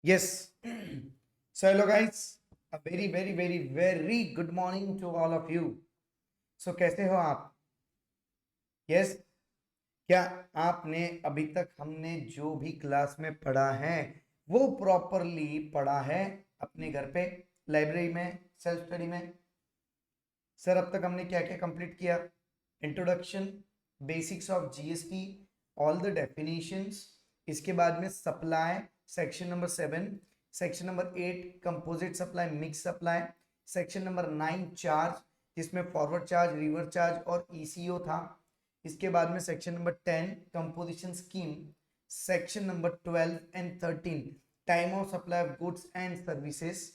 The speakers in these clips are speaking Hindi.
Yes. So hello guys, a very good morning to all of you. So कैसे हो आप? Yes. क्या आपने अभी तक हमने जो भी क्लास में पढ़ा है वो प्रॉपरली पढ़ा है अपने घर पे, लाइब्रेरी में, सेल्फ स्टडी में? सर अब तक हमने क्या क्या कंप्लीट किया? Introduction, basics of GST, all the definitions, इसके बाद में supply, section number 7, section number 8 composite supply, mix supply, section number 9 charge, जिसमें फॉरवर्ड चार्ज, रिवर्स चार्ज और ईसीओ था। इसके बाद में section number 10 composition scheme, section number 12 and 13 time of supply of goods and services,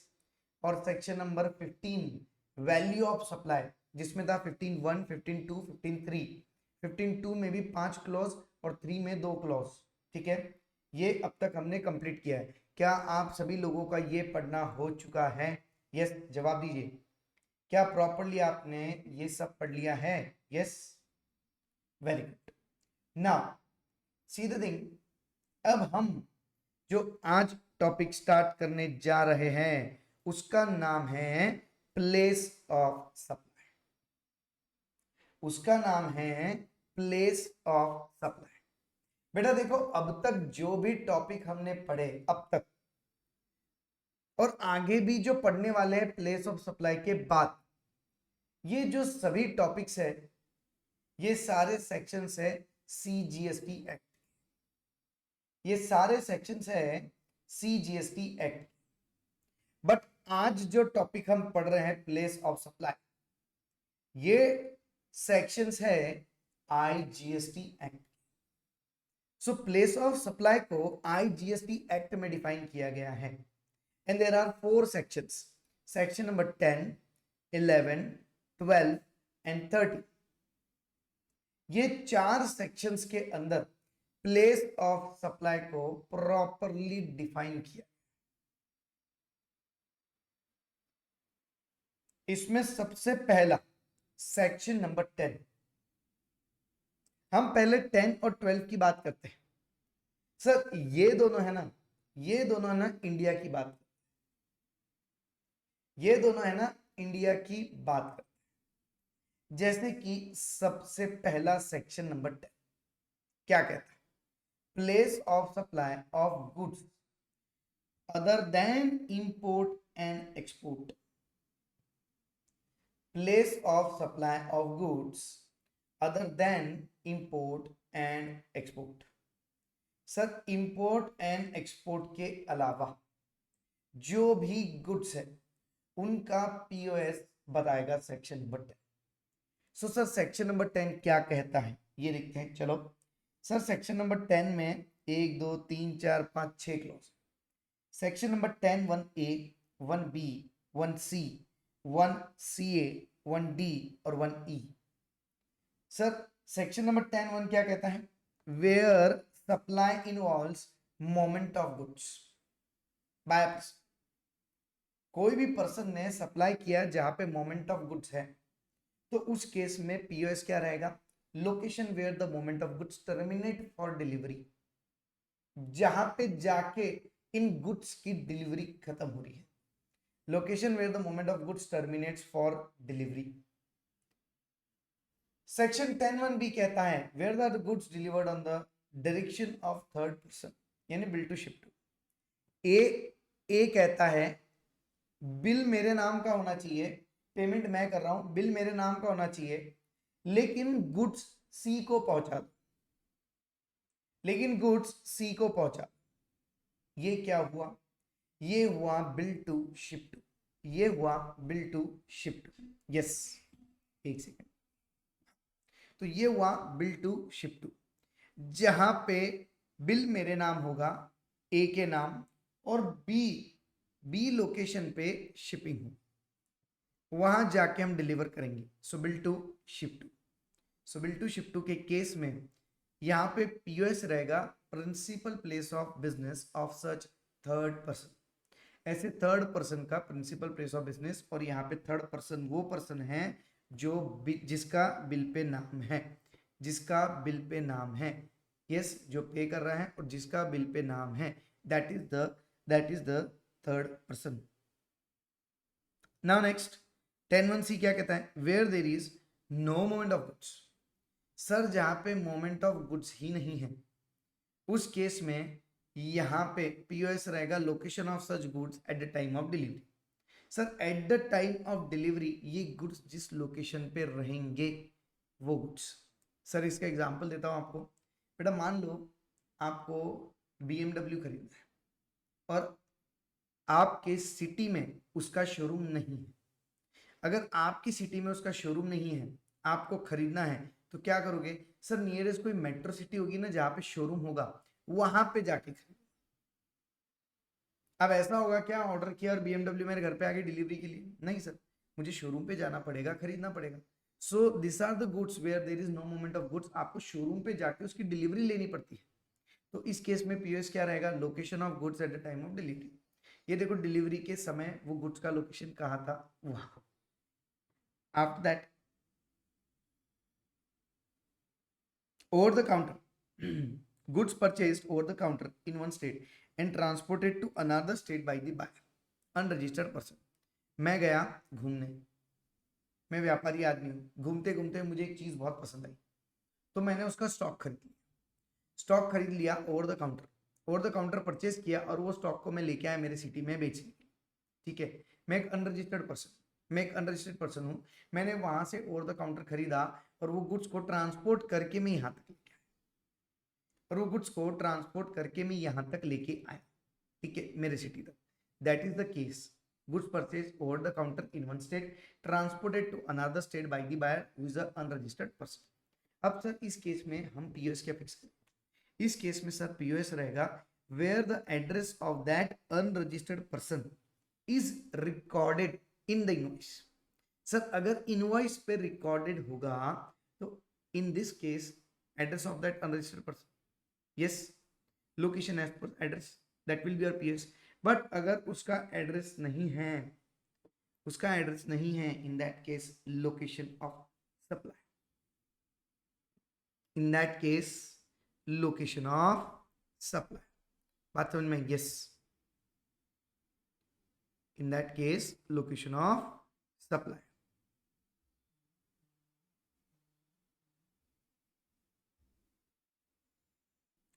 और section number 15 value of supply, जिसमें था 15.1, 15.2, 15.3। 15.2 में भी 5 क्लॉज और 3 में 2 क्लॉज। ठीक है, ये अब तक हमने कंप्लीट किया है। क्या आप सभी लोगों का ये पढ़ना हो चुका है? यस, जवाब दीजिए। क्या प्रॉपरली आपने ये सब पढ़ लिया है? Yes, very good. Now see the thing, अब हम जो आज टॉपिक स्टार्ट करने जा रहे हैं उसका नाम है प्लेस ऑफ सप्लाई। उसका नाम है प्लेस ऑफ सप्लाई। बेटा देखो, अब तक जो भी टॉपिक हमने पढ़े अब तक और आगे भी जो पढ़ने वाले हैं प्लेस ऑफ सप्लाई के बाद, ये जो सभी टॉपिक्स है ये सारे सेक्शंस है सीजीएसटी एक्ट। ये सारे सेक्शंस है सीजीएसटी एक्ट। बट आज जो टॉपिक हम पढ़ रहे हैं प्लेस ऑफ सप्लाई, ये सेक्शंस है IGST act. So place of supply को आईजीएसटी एक्ट में डिफाइन किया गया है and there are 4 sections. Section number 10, 11, 12 and 30। ये 4 सेक्शंस के अंदर प्लेस ऑफ सप्लाई को प्रॉपरली डिफाइन किया। इसमें सबसे पहला सेक्शन नंबर 10, हम पहले 10 और 12 की बात करते हैं। सर ये दोनों है ना, ये दोनों है ना इंडिया की बात, ये दोनों है ना इंडिया की बात करते हैं। जैसे कि सबसे पहला सेक्शन नंबर 10 क्या कहता है? Place of supply of goods other than import and export. Place of supply of goods other than import and export. Sir import and export के अलावा जो भी गुड्स है उनका पीओएस बताएगा section number 10। So sir section number 10 क्या कहता है ये देखते हैं। चलो सर, सेक्शन नंबर 10 में 1 2 3 4 5 6 clause. Section number 10 1A, 1B, 1C, 1CA, 1D और 1E। सर सेक्शन नंबर 10(1) क्या कहता है? Where supply involves moment of goods by person. कोई भी पर्सन ने सप्लाई किया जहां पे मोमेंट ऑफ गुड्स है तो उस केस में पीओएस क्या रहेगा? Location where the moment of goods terminate for delivery. जहां पे जाके इन गुड्स की डिलीवरी खत्म हो रही है। Location where the moment of goods terminates for delivery. Section 10(1)(b) कहता है where the goods delivered on the direction of third person, यानी bill to ship to. A कहता है बिल मेरे नाम का होना चाहिए, पेमेंट मैं कर रहा हूं, बिल मेरे नाम का होना चाहिए, लेकिन गुड्स सी को पहुंचा दो, लेकिन गुड्स सी को पहुंचा। ये क्या हुआ? ये हुआ बिल टू शिप टू। ये हुआ bill to ship to. Yes, एक सेकेंड। तो ये हुआ बिल टू शिप टू, जहां पे बिल मेरे नाम होगा, ए के नाम, और बी लोकेशन पे शिपिंग हो, वहां जाके हम डिलीवर करेंगे। So bill to ship to. So bill to ship to के केस में यहां पे पीओएस रहेगा principal place of business of such third person. ऐसे थर्ड पर्सन का प्रिंसिपल प्लेस ऑफ बिजनेस, और यहाँ पे थर्ड पर्सन वो पर्सन है जो जिसका बिल पे नाम है, जिसका बिल पे नाम है। यस, जो पे कर रहा है और जिसका बिल पे नाम है, that is the that is the third person. Now next 10(1)(c) क्या कहता है? Where there is no moment of goods. Sir जहां पे मोमेंट ऑफ गुड्स ही नहीं है उस केस में यहां पे पीओएस रहेगा location of such goods at the time of delivery. Sir at the time of delivery ये गुड्स जिस लोकेशन पे रहेंगे वो गुड्स. सर इसका एग्जांपल देता हूं आपको. बेटा मान लो आपको BMW खरीदना है और आपके सिटी में उसका शोरूम नहीं है. अगर आपकी सिटी में उसका शोरूम नहीं है, आपको खरीदना है, तो क्या करोगे? सर नियरेस्ट कोई मेट्रो सिटी होगी ना जहां पे शोरूम होगा, वहां पे जाके खरीद. अब ऐसा होगा क्या, ऑर्डर किया और BMW मेरे घर पे आ गई डिलीवरी के लिए? नहीं सर, मुझे शोरूम पे जाना पड़ेगा, खरीदना पड़ेगा. So this are the goods where there is no moment of goods. आपको शोरूम पे जाके उसकी डिलीवरी लेनी पड़ती है. तो इस केस में पीओएस क्या रहेगा? Location of goods at the time of delivery. ये देखो डिलीवरी के समय वो गुड्स का लोकेशन कहाँ था, वहां. After that over the counter goods purchased over the counter in one state and transported to another state by the buyer unregistered person. मैं गया घूमने, मैं व्यापारी आदमी हूँ, घूमते घूमते मुझे एक चीज बहुत पसंद आई तो मैंने उसका स्टॉक खरीद लिया. स्टॉक खरीद लिया ओवर द काउंटर परचेज किया और वो स्टॉक को मैं लेके आया मेरे सिटी में बेचने. ठीक है, मैं एक अनरजिस्टर्ड पर्सन हूँ. मैंने वहां से ओवर द काउंटर खरीदा और वो गुड्स को ट्रांसपोर्ट करके मैं यहाँ तक लेके आया ठीक है, मेरे सिटी तक. That is the case. Goods purchase over the counter in one state transported to another state by the buyer who is a unregistered person. अब सर इस केस में हम पीओएस क्या फिक्स करें? इस केस में सर पीओएस रहेगा where the address of that unregistered person is recorded in the invoice. Sir अगर इनवॉइस पे रिकॉर्डेड होगा तो in this case address of that unregistered person, yes, location as per address, that will be your POS. But अगर उसका एड्रेस नहीं है in that case location of supply, in that case location of supply. बात समझ में? Yes, in that case location of supply.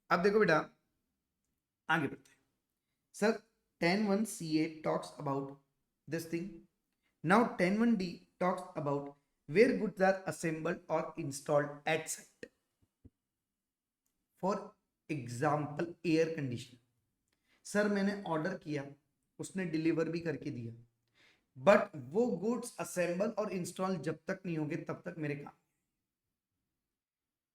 अब देखो बेटा आगे बढ़ते हैं. Sir 10(1)(ca) talks about this thing. Now 10(1)(d) talks about where goods are assembled or installed at site. For example air conditioner. Sir मैंने ऑर्डर किया, उसने डिलीवर भी करके दिया, बट वो गुड्स असेंबल और इंस्टॉल जब तक नहीं होंगे तब तक मेरे काम.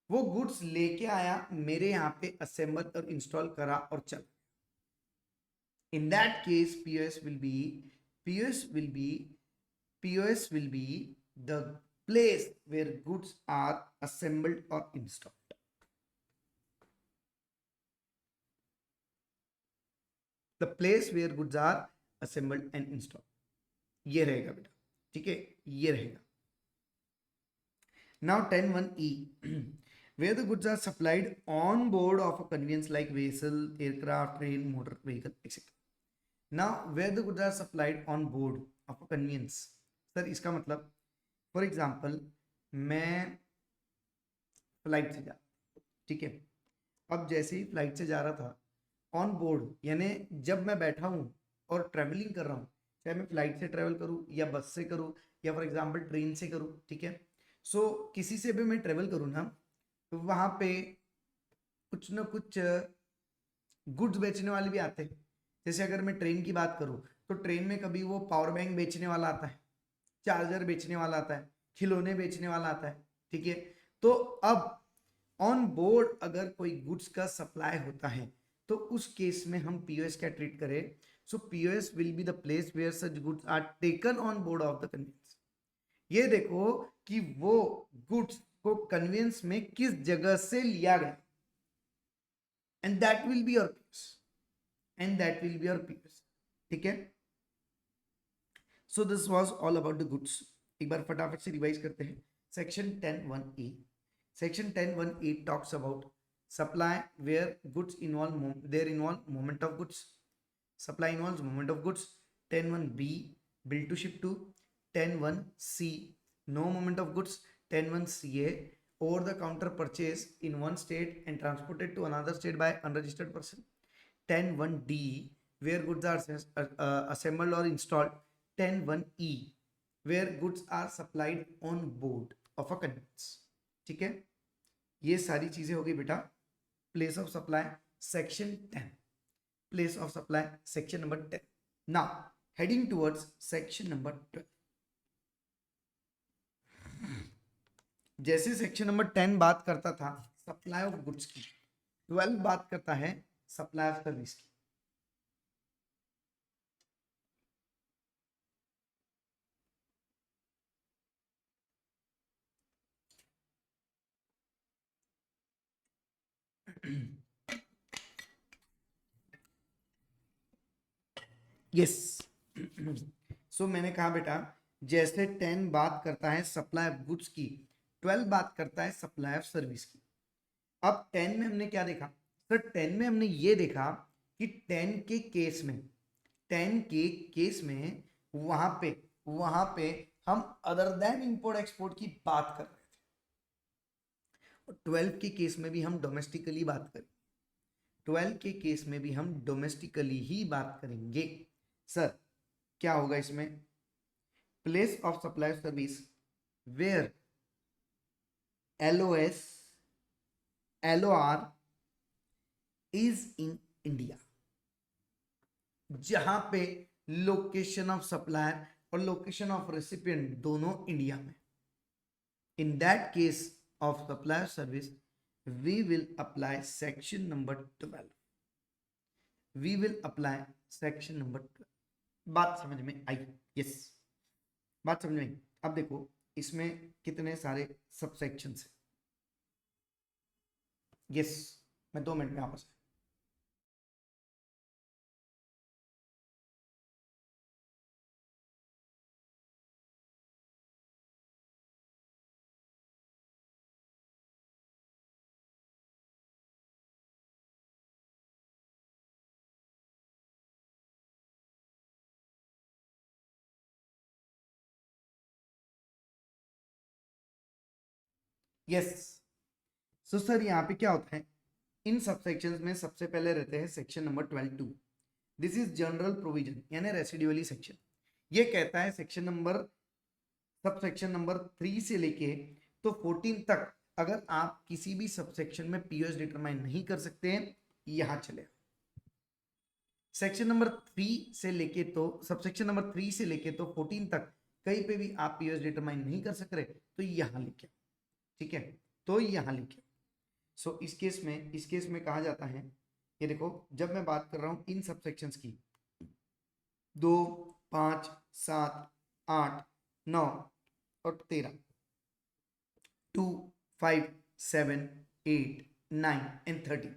वो गुड्स लेके आया मेरे यहाँ पे, असेंबल और इंस्टॉल करा और चल. In that case POS will be the place where goods are assembled और installed. The place where goods are assembled and installed. ये रहेगा बेटा. ठीक है, ये रहेगा. Now 10(1)(e) where the goods are supplied on board of a conveyance like vessel, aircraft, train, motor vehicle, etc. Now where the goods are supplied on board of a conveyance. Sir इसका मतलब फॉर एग्जाम्पल मैं फ्लाइट से जा, ठीक है, अब जैसे ही फ्लाइट से जा रहा था ऑन बोर्ड यानी जब मैं बैठा हूँ और ट्रेवलिंग कर रहा हूँ, चाहे मैं फ्लाइट से ट्रेवल करूँ या बस से करूँ या फॉर एग्जांपल ट्रेन से करूँ. ठीक है, सो किसी से भी मैं ट्रेवल करूँ ना तो वहाँ पे कुछ ना कुछ गुड्स बेचने वाले भी आते हैं. जैसे अगर मैं ट्रेन की बात करूँ तो ट्रेन में कभी वो पावर बैंक बेचने वाला आता है, चार्जर बेचने वाला आता है, खिलौने बेचने वाला आता है. ठीक है, तो अब ऑन बोर्ड अगर कोई गुड्स का सप्लाई होता है तो उस केस में हम पीओएस क्या ट्रीट करें? So POS will be the place where such goods are taken on board of the conveyance. ये देखो कि वो गुड्स को कन्वेंस में किस जगह से लिया गया, and that will be your POS. ठीक है, so this was all about the goods. एक बार फटाफट से रिवाइज करते हैं. Section 10(1)(e). Section 10(1)(e) talks about supply where goods involve moment of goods. supply involves movement of goods. 10(1)(b), bill to ship to. 10(1)(c), no movement of goods. 10(1)(ca), over the counter purchase in one state and transported to another state by unregistered person. 10(1)(d), where goods are assembled or installed. 10(1)(e), where goods are supplied on board of a conveyance. ठीक है, ये सारी चीजें होगी बेटा place of supply section 10, place of supply section number 10. Now heading towards section number 12. जैसे सेक्शन नंबर 10 बात करता था सप्लाई ऑफ गुड्स की, 12 बात करता है सप्लाई ऑफ सर्विस की. यस सो मैंने कहा बेटा जैसे 10 बात करता है सप्लाई ऑफ गुड्स की, 12 बात करता है सप्लाई ऑफ सर्विस की. अब 10 में हमने क्या देखा सर? 10 में हमने ये देखा कि 10 के केस में, 10 के केस में वहां पे हम अदर देन इंपोर्ट एक्सपोर्ट की बात कर रहे थे. और 12 के केस में भी हम डोमेस्टिकली बात करेंगे. 12 के केस में भी हम डोमेस्टिकली ही बात करेंगे. सर क्या होगा इसमें? Place of supply service where LOS LOR is in India, जहां पे लोकेशन ऑफ सप्लायर और लोकेशन ऑफ रेसिपिएंट दोनों इंडिया में. In that case of supplier service we will apply section number 12. We will apply section number 12. बात समझ में आई? यस, बात समझ में आई. अब देखो इसमें कितने सारे सबसेक्शंस हैं. यस, मैं 2 मिनट में आपस में. यस सो सर यहाँ पे क्या होता है, इन सबसेक्शंस में सबसे पहले रहते हैं section number 12(2). This is general provision यानी रेसिडुअली सेक्शन. ये कहता है सेक्शन नंबर सबसेक्शन नंबर 3 से लेके तो 14 तक अगर आप किसी भी सबसेक्शन में पीओएस डिटरमाइन नहीं कर सकते हैं, यहां चले. सेक्शन नंबर 3 से लेके तो सबसेक्शन नंबर 3 से लेके तो 14 तक कहीं पे भी आप पीओएस डिटरमाइन नहीं कर सक रहे तो यहां लिखे. ठीक है, तो यहां लिखे. सो इस केस में कहा जाता है, ये देखो जब मैं बात कर रहा हूं इन सबसेक्शंस की 2, 5, 7, 8, 9 और 13, 2, 5, 7, 8, 9 एंड 13,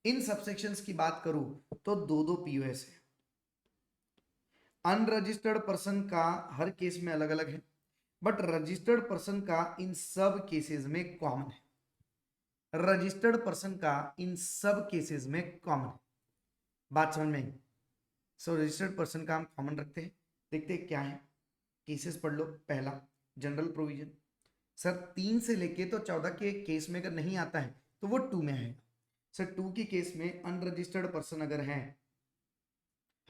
इन सबसेक्शंस की बात करूं तो 2 पीओएस है. अनरजिस्टर्ड पर्सन का हर केस में अलग अलग है, बट रजिस्टर्ड पर्सन का इन सब केसेस में कॉमन है. रजिस्टर्ड पर्सन का इन सब केसेस में कॉमन है. बात समझ में आई? सो रजिस्टर्ड पर्सन का हम कॉमन रखते हैं. देखते हैं क्या है, केसेस पढ़ लो. पहला जनरल प्रोविजन. सर 3 से लेके तो 14 के केस में अगर नहीं आता है तो वो 2 में आएगा. सर 2 के केस में अनरजिस्टर्ड पर्सन अगर है,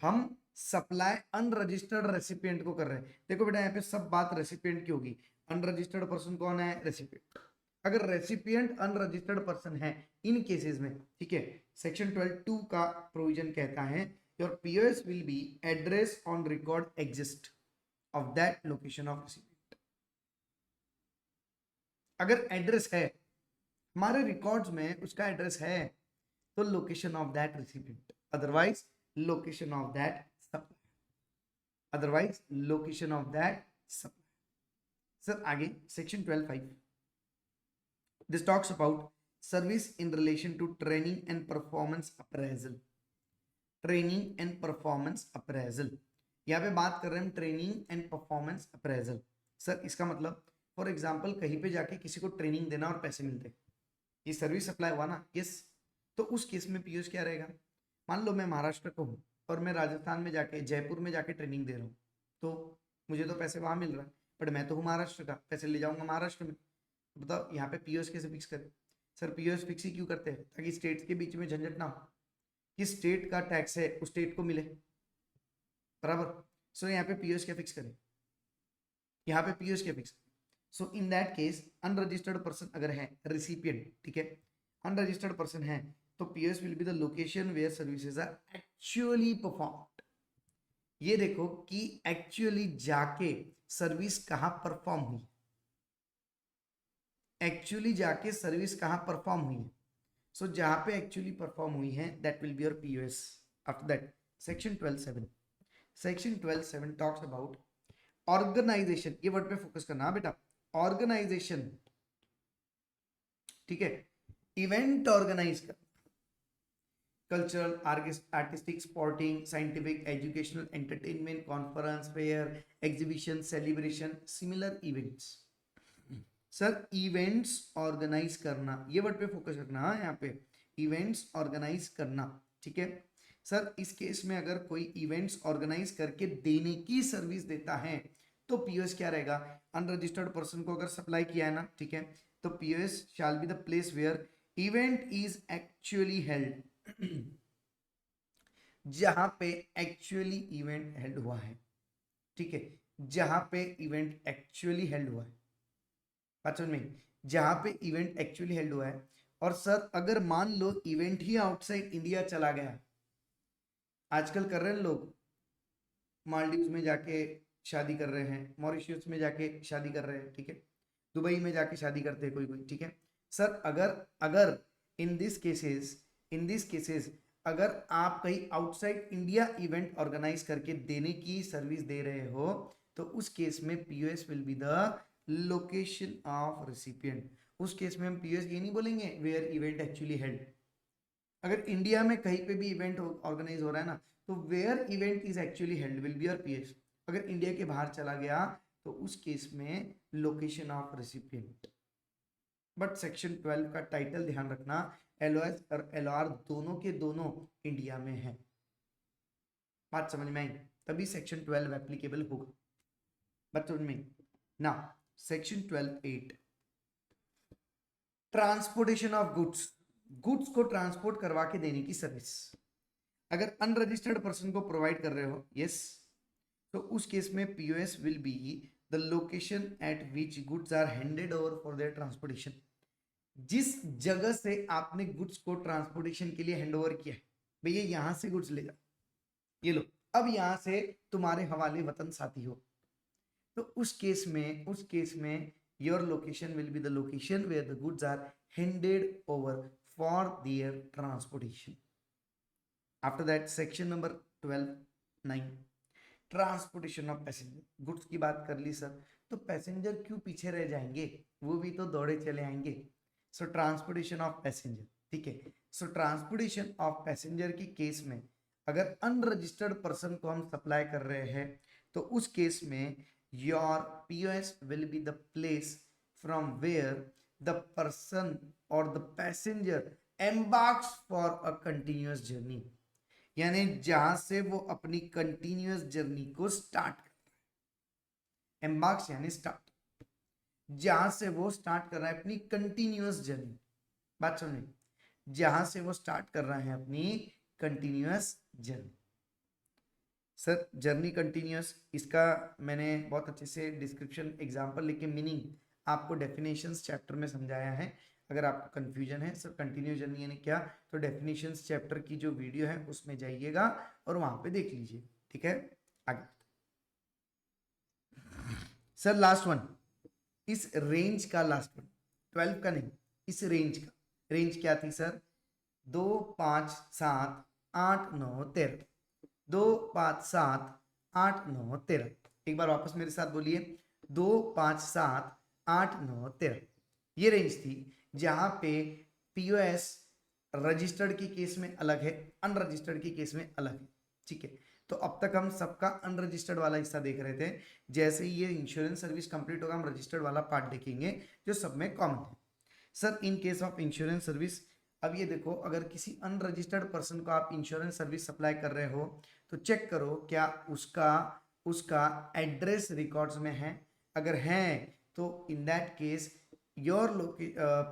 हम सप्लाई अनरजिस्टर्ड रेसिपिएंट को कर रहे हैं. देखो बेटा यहाँ पे सब बात रेसिपिएंट की होगी. अनरजिस्टर्ड पर्सन कौन है? रेसिपिएंट. अगर रेसिपिएंट अनरजिस्टर्ड पर्सन है इन केसेस में, ठीक है, सेक्शन 12(2) का प्रोविजन कहता है your POS will B address on record exist of that location of recipient. अगर एड्रेस है हमारे रिकॉर्ड्स में, उसका एड्रेस है तो location of that recipient, otherwise location of that supply, otherwise location of that supply. Sir आगे section 12(5). This talks about service in relation to training and performance appraisal. Training and performance appraisal. यहाँ पे बात कर रहे हैं हम training and performance appraisal. Sir इसका मतलब फॉर एग्जांपल कहीं पे जाके किसी को ट्रेनिंग देना और पैसे मिलते, ये सर्विस सप्लाई हुआ ना. यस, तो उस केस में पीओएस क्या रहेगा? मान लो मैं महाराष्ट्र को हूँ, और मैं राजस्थान में जाके, जयपुर में जाके ट्रेनिंग दे रहा हूँ, तो मुझे तो पैसे वहां मिल रहा है, बट मैं तो हूँ महाराष्ट्र का, पैसे ले जाऊंगा महाराष्ट्र में। तो बताओ यहाँ पे पीओएस कैसे फिक्स करें? सर पीओएस फिक्स ही क्यों करते हैं? ताकि स्टेट्स के बीच में झंझट ना हो, किस स्टेट का टैक्स है उस स्टेट को मिले, बराबर। सो यहाँ पे पीओएस क्या फिक्स करें? यहाँ पे पीओएस क्या fix? So in that case unregistered person अगर है रिसिपिएंट, ठीक है, अनरजिस्टर्ड पर्सन है, तो POS will be the location where services are actually performed. ये देखो कि एक्चुअली जाके सर्विस कहां परफॉर्म हुई, एक्चुअली जाके सर्विस कहां परफॉर्म हुई है। सो जहां पे एक्चुअली परफॉर्म हुई है that will be your POS. After that section 12(7), section 12(7) talks about organisation. ये वर्ड पे फोकस करना हाँ बेटा, ऑर्गेनाइजेशन, ठीक है, इवेंट ऑर्गेनाइज कर, cultural, artistic, sporting, scientific, educational, entertainment, conference, fair, exhibition, celebration, similar events. Sir events organise करना, ये वर्ड पे फोकस रखना हाँ, यहाँ पे इवेंट्स ऑर्गेनाइज करना, ठीक है। सर इस केस में अगर कोई इवेंट्स ऑर्गेनाइज करके देने की सर्विस देता है तो पीओएस क्या रहेगा? अनरजिस्टर्ड पर्सन को अगर सप्लाई किया है ना, ठीक है, तो POS shall be the place where event is actually held, जहां पे एक्चुअली इवेंट हेल्ड हुआ है, ठीक है, जहां पे इवेंट एक्चुअली हेल्ड हुआ है, बात समझ में, जहां पे इवेंट एक्चुअली हेल्ड हुआ है। और सर अगर मान लो इवेंट ही आउटसाइड इंडिया चला गया, आजकल कर रहे हैं लोग, मालदीव्स में जाके शादी कर रहे हैं, मॉरिशियस में जाके शादी कर रहे हैं, ठीक है, दुबई में जाके शादी करते हैं कोई कोई, ठीक है। सर अगर अगर इन दिस केसेस अगर आप कहीं आउटसाइड इंडिया इवेंट ऑर्गेनाइज करके देने की सर्विस दे रहे हो तो उस केस में POS will be the location of recipient. उस केस में हम पीओएस ये नहीं बोलेंगे वेयर इवेंट एक्चुअली हेल्ड। अगर इंडिया में कहीं पे भी इवेंट ऑर्गेनाइज हो रहा है ना, तो where event is actually held will be your PS. अगर इंडिया के बाहर चला गया तो उस केस में location of recipient. But section 12 का टाइटल ध्यान रखना, एलओएस और एलओआर दोनों के दोनों इंडिया में है। बात समझ में आई? तभी सेक्शन 12 एप्लीकेबल होगा। बात समझ में ना? Section 12(8) transportation of goods, goods को ट्रांसपोर्ट करवा के देने की सर्विस अगर अनरजिस्टर्ड पर्सन को प्रोवाइड कर रहे हो, यस, तो उस केस में POS will be the location at which goods are handed over for their transportation. जिस जगह से आपने गुड्स को ट्रांसपोर्टेशन के लिए हैंड ओवर किया है, भैया यहां से गुड्स ले जाओ, ये लो, अब यहां से तुम्हारे हवाले वतन साथी हो, तो उस केस में your location will be the location where the goods are handed over for their transportation. After that section number 12(9) transportation of passenger. Goods की बात कर ली सर, तो पैसेंजर क्यों पीछे रह जाएंगे, वो भी तो दौड़े चले आएंगे। सो ट्रांसपोर्टेशन ऑफ पैसेंजर, ठीक है। सो ट्रांसपोर्टेशन ऑफ पैसेंजर की केस में अगर अनरजिस्टर्ड पर्सन को हम सप्लाई कर रहे हैं तो उस केस में your POS will be the place from where the person और the passenger embarks for a continuous journey, यानी जहां से वो अपनी कंटिन्यूअस जर्नी को स्टार्ट करता है। एम्बार्क्स यानी स्टार्ट, जहां से वो स्टार्ट कर रहा है अपनी कंटिन्यूअस जर्नी। बात समझे? जहां से वो स्टार्ट कर रहा है अपनी continuous journey. Sir journey continuous, इसका मैंने बहुत अच्छे से डिस्क्रिप्शन एग्जांपल लेके मीनिंग आपको डेफिनेशंस चैप्टर में समझाया है। अगर आपको कंफ्यूजन है सर कंटिन्यूअस जर्नी यानी क्या, तो डेफिनेशंस चैप्टर की जो वीडियो है उसमें जाइएगा और वहां पे देख लीजिए, ठीक है। आगे सर लास्ट वन, इस रेंज का लास्ट वन, 12 का नहीं, इस रेंज का, रेंज क्या थी सर? 2 5 7 8 9 13, 2 5 7 8 9 13। एक बार वापस मेरे साथ बोलिए, 2 5 7 8 9 13। ये रेंज थी जहां पे पीओएस रजिस्टर्ड की केस में अलग है, अनरजिस्टर्ड की केस में अलग है, ठीक है। तो अब तक हम सबका अनरजिस्टर्ड वाला हिस्सा देख रहे थे, जैसे ही ये इंश्योरेंस सर्विस कंप्लीट होगा हम रजिस्टर्ड वाला पार्ट देखेंगे जो सब में कॉमन है। Sir in case of insurance service, अब ये देखो अगर किसी अनरजिस्टर्ड पर्सन को आप इंश्योरेंस सर्विस सप्लाई कर रहे हो तो चेक करो क्या उसका उसका एड्रेस रिकॉर्ड्स में है। अगर है तो in that case your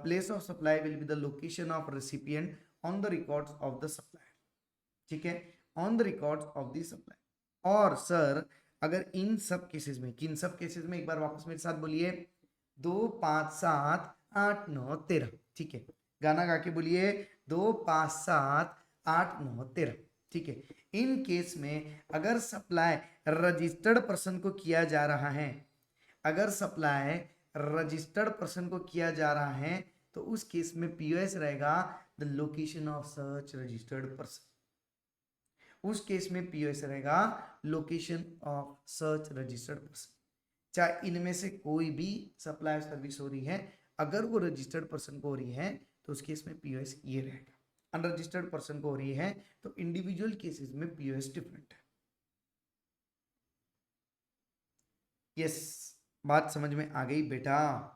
place of supply will be the location of recipient on the records of the supply. ठीक है, on the records of the supply. और सर अगर इन सब केसेस में, किन सब केसेस में, एक बार वापस मेरे साथ बोलिए, 2 5 7 8 9 13। ठीक है, गाना गा के बोलिए, 2 5 7 8 9 13। ठीक है, इन केस में अगर सप्लाई रजिस्टर्ड पर्सन को किया जा रहा है, अगर सप्लाई रजिस्टर्ड पर्सन को किया जा रहा है, तो उस केस में पीओएस रहेगा the location of such registered person. उस केस में पीओएस रहेगा location of such registered person. चाहे इनमें से कोई भी सप्लाई सर्विस हो रही है, अगर वो रजिस्टर्ड पर्सन को हो रही है तो उस केस में पीओएस ये रहेगा। अनरजिस्टर्ड पर्सन को हो रही है तो इंडिविजुअल केसेस में पीओएस डिफरेंट है। यस, बात समझ में आ गई बेटा?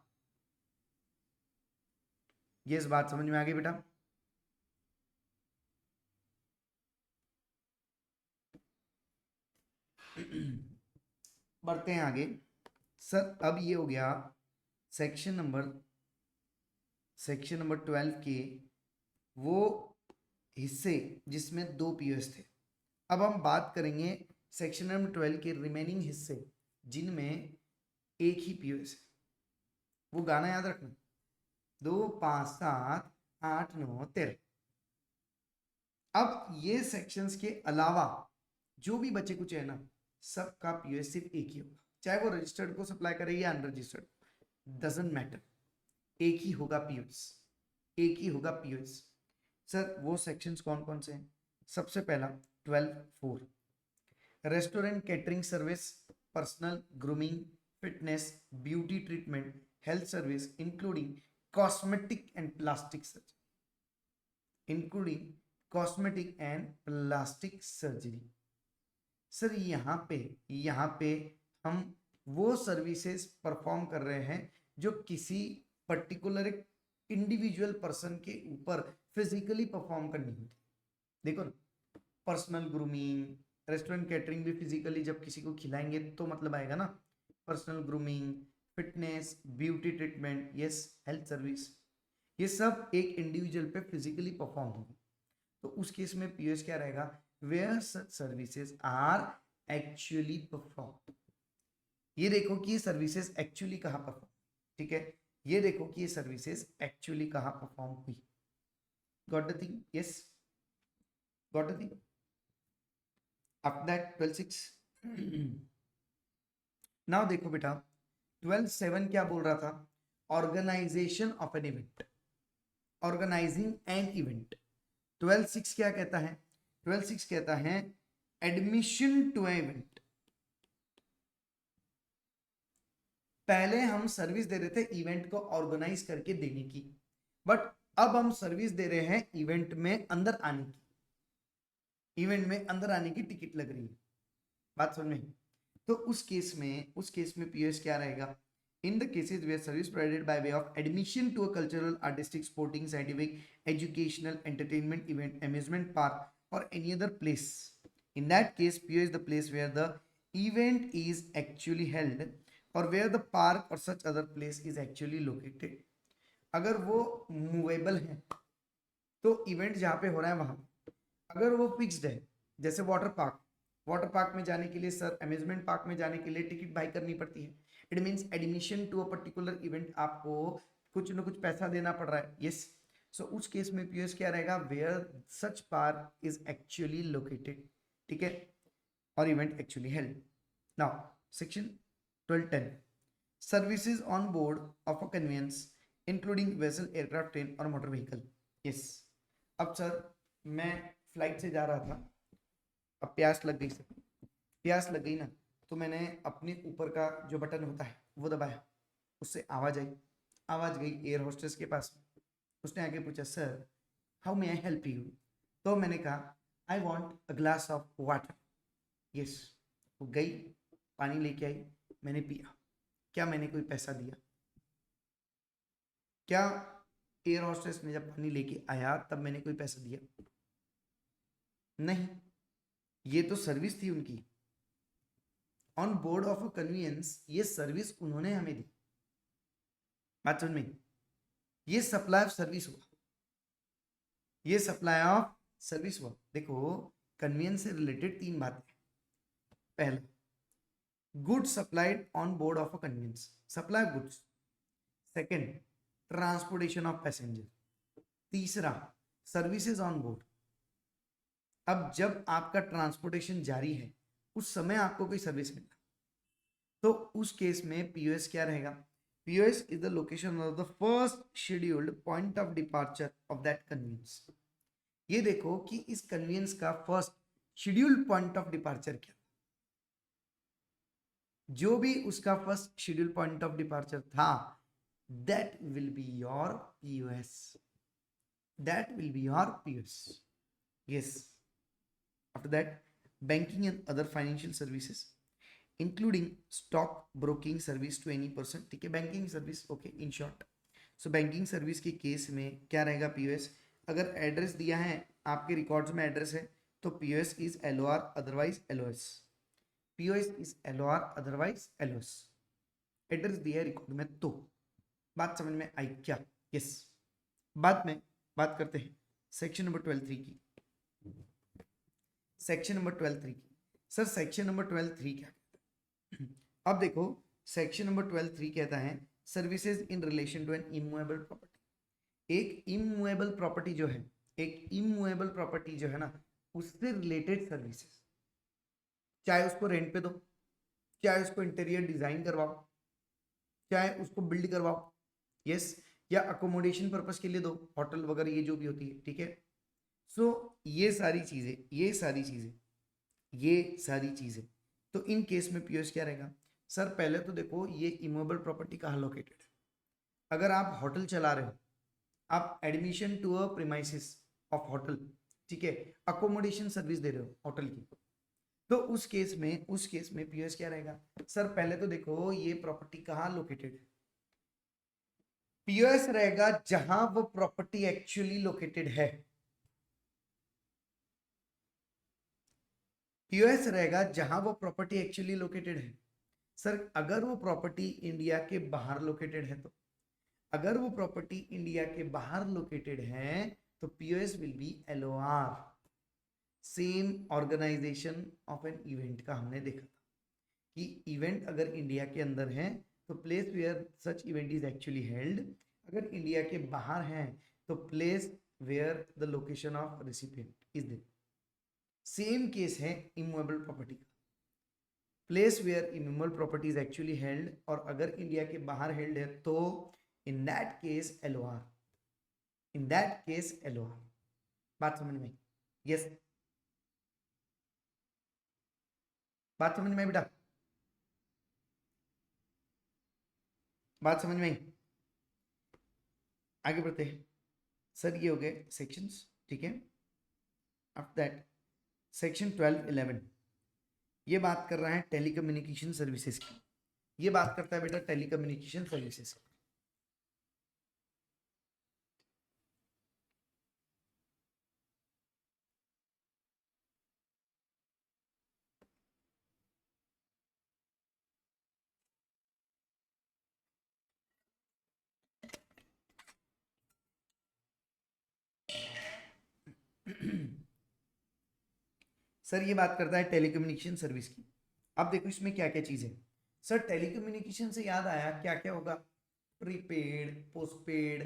यस, बात समझ में आ गई बेटा? बढ़ते हैं आगे। सर अब ये हो गया सेक्शन नंबर 12 के वो हिस्से जिसमें 2 पीओएस थे। अब हम बात करेंगे सेक्शन नंबर 12 के रिमेनिंग हिस्से जिनमें एक ही पीओएस है। वो गाना याद रखना, 2 5 7 8 9 13। अब ये सेक्शंस के अलावा जो भी बचे कुछ है ना, सबका पीओएस सिर्फ एक ही होगा, चाहे वो रजिस्टर्ड को सप्लाई करे या अनरजिस्टर्ड, डजंट मैटर, एक ही होगा पीओएस, एक ही होगा पीओएस। सर वो सेक्शंस कौन कौन से हैं? सबसे पहला 12(4) restaurant catering service, personal grooming, fitness, beauty treatment, health service including cosmetic and plastic surgery, including cosmetic and plastic surgery. Sir यहाँ पे हम वो सर्विसेज परफॉर्म कर रहे हैं जो किसी पर्टिकुलर एक इंडिविजुअल पर्सन के ऊपर फिजिकली परफॉर्म करनी होती। देखो ना, पर्सनल ग्रूमिंग, रेस्टोरेंट कैटरिंग भी फिजिकली जब किसी को खिलाएंगे तो मतलब आएगा ना। Personal grooming, fitness, beauty treatment, yes, health service, ये सब एक इंडिविजुअल पे फिजिकली परफॉर्म होगी। तो उस केस में पीओएस क्या रहेगा? Where such services are actually perform. ये देखो कि ये सर्विसेज एक्चुअली कहाँ परफॉर्म, ठीक है, ये देखो कि ये सर्विसेज एक्चुअली कहाँ परफॉर्म हुई। Got the thing? Yes, got the thing? After that 12(6). Now देखो बेटा, 12(7) क्या बोल रहा था? Organisation of an event, organising an event. 12(6) क्या कहता है? 12(6) कहता है एडमिशन टू एन इवेंट। पहले हम सर्विस दे रहे थे इवेंट को ऑर्गेनाइज करके देने की, बट अब हम सर्विस दे रहे हैं इवेंट में अंदर आने की, इवेंट में अंदर आने की टिकट लग रही है। बात समझ में? तो उस केस में पीओएस क्या रहेगा? In the cases where service provided by way of admission to a cultural, artistic, sporting, scientific, educational, entertainment event, amusement park और any other place, in that case POS the place where the event is actually held और वेयर द पार्क और such other place is actually located. अगर वो मूवेबल है तो इवेंट जहाँ पे हो रहा है वहां, अगर वो फिक्स्ड है, जैसे वाटर पार्क में जाने के लिए सर, अम्यूजमेंट पार्क में जाने के लिए टिकट बाई करनी पड़ती है। It means admission to a particular event आपको कुछ ना कुछ पैसा देना पड़ रहा है। यस, सो उस केस में पीओएस क्या रहेगा? Where such park is actually located, ठीक है, और event actually held. Now section 12(10) services on board of a conveyance including vessel, aircraft, train और मोटर व्हीकल। यस, अब सर मैं फ्लाइट से जा रहा था, अब प्यास लग गई, सर प्यास लग गई ना, तो मैंने अपने ऊपर का जो बटन होता है वो दबाया, उससे आवाज गई एयर होस्टेस के पास। उसने आके पूछा, sir how may I help you? तो मैंने कहा I want a glass of water. Yes, वो गई, पानी लेके आई, मैंने पिया। क्या मैंने कोई पैसा दिया? क्या एयर होस्टेस ने जब पानी लेके आया तब मैंने कोई पैसा दिया? नहीं। ये तो सर्विस थी उनकी, on board of a convenience, ये सर्विस उन्होंने हमें दी। बात समझ में? ये सप्लाई ऑफ सर्विस हुआ, ये सप्लाई ऑफ सर्विस हुआ। देखो कन्वीनियंस से रिलेटेड तीन बातें। पहला, goods supplied on board of a convenience, supply goods. Second, transportation of passenger. तीसरा, सर्विसेज ऑन बोर्ड। अब जब आपका ट्रांसपोर्टेशन जारी है उस समय आपको कोई सर्विस मिला तो उस केस में पीओएस क्या रहेगा? POS is the location of the first scheduled point of departure of that convenience. ये देखो कि इस कन्वीनियंस का first scheduled point of departure क्या, जो भी उसका first schedule point of departure था, that will be your POS, that will be your POS. Yes, after that banking and other financial services including stock broking service to any person. ठीक है, banking service, okay, in short. So banking service के केस में क्या रहेगा पीओएस? अगर एड्रेस दिया है आपके रिकॉर्ड्स में, एड्रेस है तो POS is LOR otherwise LOS. POS is LOR otherwise LOS. Address दिया है रिकॉर्ड में तो। बात समझ में आई क्या? यस। बाद में बात करते हैं सेक्शन नंबर 12(3) की। सेक्शन नंबर 12(3) की। सर सेक्शन नंबर 12(3) क्या कहता है? अब देखो सेक्शन नंबर 12(3) कहता है services in relation to an immovable property. एक इमूवेबल प्रॉपर्टी जो है, एक इमूवेबल प्रॉपर्टी जो है ना, उससे रिलेटेड सर्विसेज, चाहे उसको रेंट पे दो, चाहे उसको इंटीरियर डिजाइन करवाओ, चाहे उसको बिल्ड करवाओ, यस, या अकोमोडेशन पर्पस के लिए दो, होटल वगैरह ये जो भी होती है, ठीक है। सो ये सारी चीजें, ये सारी चीजें, ये सारी चीजें, तो इन केस में पीओएस क्या रहेगा? सर पहले तो देखो ये इमूवेबल प्रॉपर्टी कहाँ लोकेटेड है। अगर आप होटल चला रहे हो, आप admission to a premises of hotel, ठीक है, अकोमोडेशन सर्विस दे रहे हो होटल की, तो उस केस में पीओएस क्या रहेगा? सर पहले तो देखो ये प्रॉपर्टी कहाँ लोकेटेड है। पीओएस रहेगा जहां वो प्रॉपर्टी एक्चुअली लोकेटेड है। पीओएस रहेगा जहां वो प्रॉपर्टी एक्चुअली लोकेटेड है। सर अगर वो प्रॉपर्टी इंडिया के बाहर लोकेटेड है तो, अगर वो प्रॉपर्टी इंडिया के बाहर लोकेटेड है तो POS will be LOR. Same organisation of an event का हमने देखा था कि इवेंट अगर इंडिया के अंदर है तो place where such event is actually held, अगर इंडिया के बाहर है तो place where the location of recipient is there. Same case है इमूवेबल प्रॉपर्टी का, place where immovable property is actually held, और अगर इंडिया के बाहर हेल्ड है तो in that case LOR, in that case LOR. बात समझ में? यस, बात समझ में बेटा? बात समझ में आई? आगे बढ़ते हैं। सर ये हो गए सेक्शंस, ठीक है। आफ्टर दैट सेक्शन 12(11) ये बात कर रहा है टेलीकम्युनिकेशन सर्विसेज की। ये बात करता है बेटा टेलीकम्युनिकेशन सर्विसेज। सर ये बात करता है टेलीकम्युनिकेशन सर्विस की। अब देखो इसमें क्या क्या चीज है। सर टेलीकम्युनिकेशन से याद आया क्या क्या होगा? प्रीपेड, पोस्टपेड,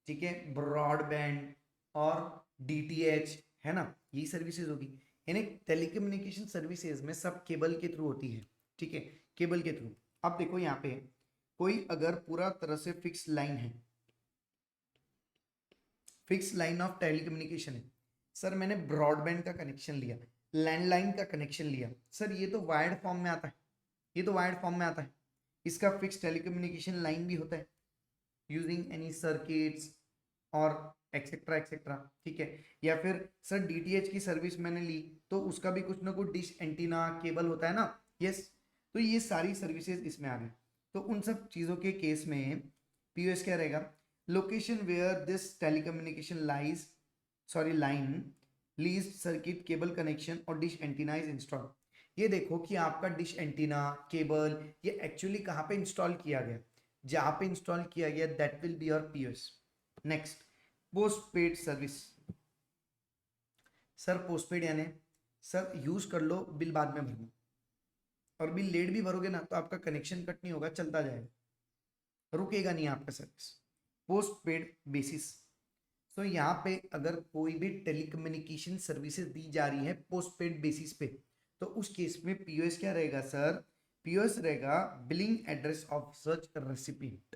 ठीक है, ब्रॉडबैंड और डीटीएच, है ना, यही सर्विसेज होगी। यानी टेलीकम्युनिकेशन सर्विसेज में सब केबल के थ्रू होती है, ठीक है, केबल के थ्रू। अब देखो यहाँ पे कोई अगर पूरा तरह से फिक्स लाइन है, फिक्स लाइन ऑफ टेलीकम्युनिकेशन है, सर मैंने ब्रॉडबैंड का कनेक्शन लिया, लैंडलाइन का कनेक्शन लिया, सर ये तो वायर्ड फॉर्म में आता है, ये तो वायर्ड फॉर्म में आता है। इसका फिक्स टेलीकम्युनिकेशन लाइन भी होता है यूजिंग एनी सर्किट्स और एक्सेट्रा एक्सेट्रा, ठीक है। या फिर सर डीटीएच की सर्विस मैंने ली तो उसका भी कुछ ना कुछ डिश एंटीना केबल होता है ना, यस। तो ये सारी सर्विसेज इसमें आ गई। तो उन सब चीज़ों के केस में पीओएस क्या रहेगा? Location where this telecommunication lies, sorry line lease circuit cable connection और डिश एंटीना इज इंस्टॉल। ये देखो कि आपका डिश एंटीना केबल ये एक्चुअली कहाँ पे इंस्टॉल किया गया, जहाँ पे इंस्टॉल किया गया that will be your POS. Next, post paid service. Sir post paid यानी सर यूज कर लो, बिल बाद में भरना, और बिल लेट भी भरोगे ना तो आपका कनेक्शन कट नहीं होगा, चलता जाएगा, रुकेगा नहीं आपका सर्विस। Post paid basis. तो यहाँ पे अगर कोई भी टेलीकम्युनिकेशन सर्विसेज दी जा रही है पोस्ट पेड बेसिस पे, तो उस केस में पीओएस क्या रहेगा सर? पीओएस रहेगा billing address of such recipient.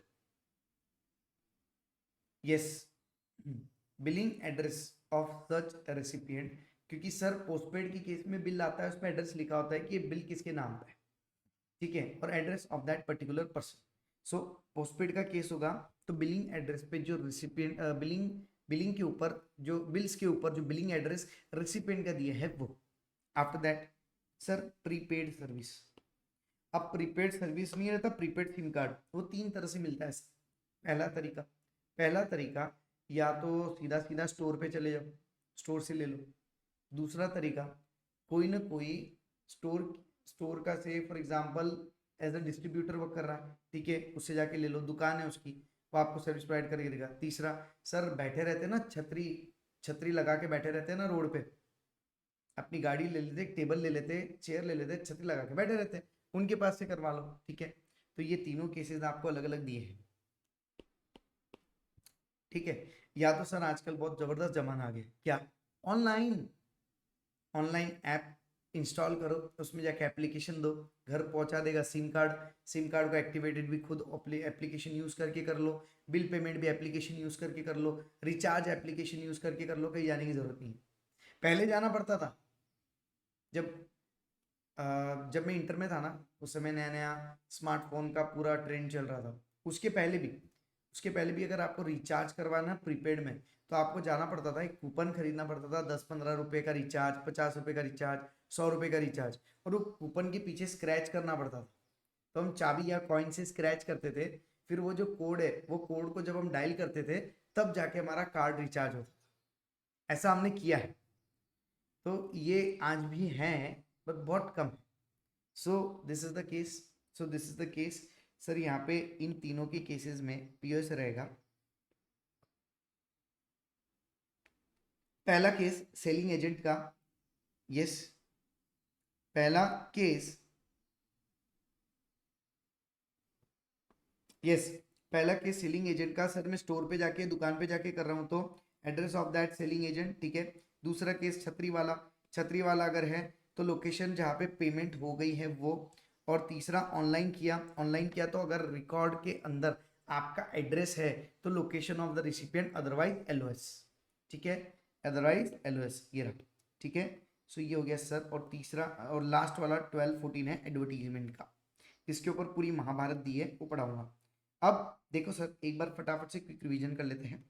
Yes, billing address of such recipient, क्योंकि सर पोस्टपेड की केस में बिल आता है उसमें एड्रेस लिखा होता है कि ये बिल किसके नाम पे है, ठीक है, और address of that particular person. So postpaid का केस होगा तो बिलिंग एड्रेस पे जो रिसिपिएंट बिलिंग के ऊपर जो बिल्स के ऊपर जो बिलिंग एड्रेस रिसिपिएंट का दिया है वो। After that sir prepaid service. अब प्रीपेड सर्विस नहीं रहता, प्रीपेड सिम कार्ड, वो तीन तरह से मिलता है। पहला तरीका या तो सीधा सीधा स्टोर पे चले जाओ, स्टोर से ले लो। दूसरा तरीका, कोई ना कोई स्टोर का से for example as a distributor work कर रहा है, ठीक है, उससे जाके ले लो, दुकान है उसकी, वो आपको सर्विस प्रोवाइड करके देगा। तीसरा, सर बैठे रहते हैं ना, छतरी छतरी लगा के बैठे रहते हैं ना रोड पे, अपनी गाड़ी ले लेते, टेबल ले लेते, चेयर ले लेते, छतरी लगा के बैठे रहते हैं, उनके पास से करवा लो, ठीक है। तो ये तीनों केसेस आपको अलग अलग दिए हैं, ठीक है। या तो सर आजकल बहुत जबरदस्त जमाना आ गया, क्या? ऑनलाइन ऑनलाइन ऐप इंस्टॉल करो, उसमें जाके एप्लीकेशन दो, घर पहुंचा देगा। सिम कार्ड को एक्टिवेटेड भी खुद एप्लीकेशन यूज करके कर लो, बिल पेमेंट भी एप्लीकेशन यूज करके कर लो, रिचार्ज एप्लीकेशन यूज करके कर लो, कहीं जाने की जरूरत नहीं है। पहले जाना पड़ता था, जब जब मैं इंटर में था ना, उस समय नया नया स्मार्टफोन का पूरा ट्रेंड चल रहा था। उसके पहले भी अगर आपको रिचार्ज करवाना प्रीपेड में, तो आपको जाना पड़ता था, एक कूपन खरीदना पड़ता था, 10-15 रुपए का रिचार्ज, 50 रुपए का रिचार्ज, 100 रुपए का रिचार्ज, और वो कूपन के पीछे स्क्रैच करना पड़ता था। तो हम चाबी या कॉइन से स्क्रैच करते थे, फिर वो जो कोड है वो कोड को जब हम डायल करते थे तब जाके हमारा कार्ड रिचार्ज होता था। ऐसा हमने किया है, तो ये आज भी है बट बहुत कम है। So this is the case sir. यहाँ पे इन तीनों के केसेस में पीओएस रहेगा। पहला केस सेलिंग एजेंट का, यस, पहला केस, यस, पहला केस सेलिंग एजेंट का। सर मैं स्टोर पे जाके दुकान पे जाके कर रहा हूँ तो address of that selling agent, ठीक है। दूसरा केस छतरी वाला अगर है तो लोकेशन जहाँ पे पेमेंट हो गई है वो। और तीसरा ऑनलाइन किया तो अगर रिकॉर्ड के अंदर आपका एड्रेस है तो location of the recipient, otherwise LOS, ठीक है, अदरवाइज एलओएस, ये रहा, ठीक है। सो ये हो गया सर। और तीसरा और लास्ट वाला 12-14 है एडवर्टीजमेंट का, इसके ऊपर पूरी महाभारत दी है, वो पढ़ाऊंगा। अब देखो सर, एक बार फटाफट से क्विक रिवीजन कर लेते हैं।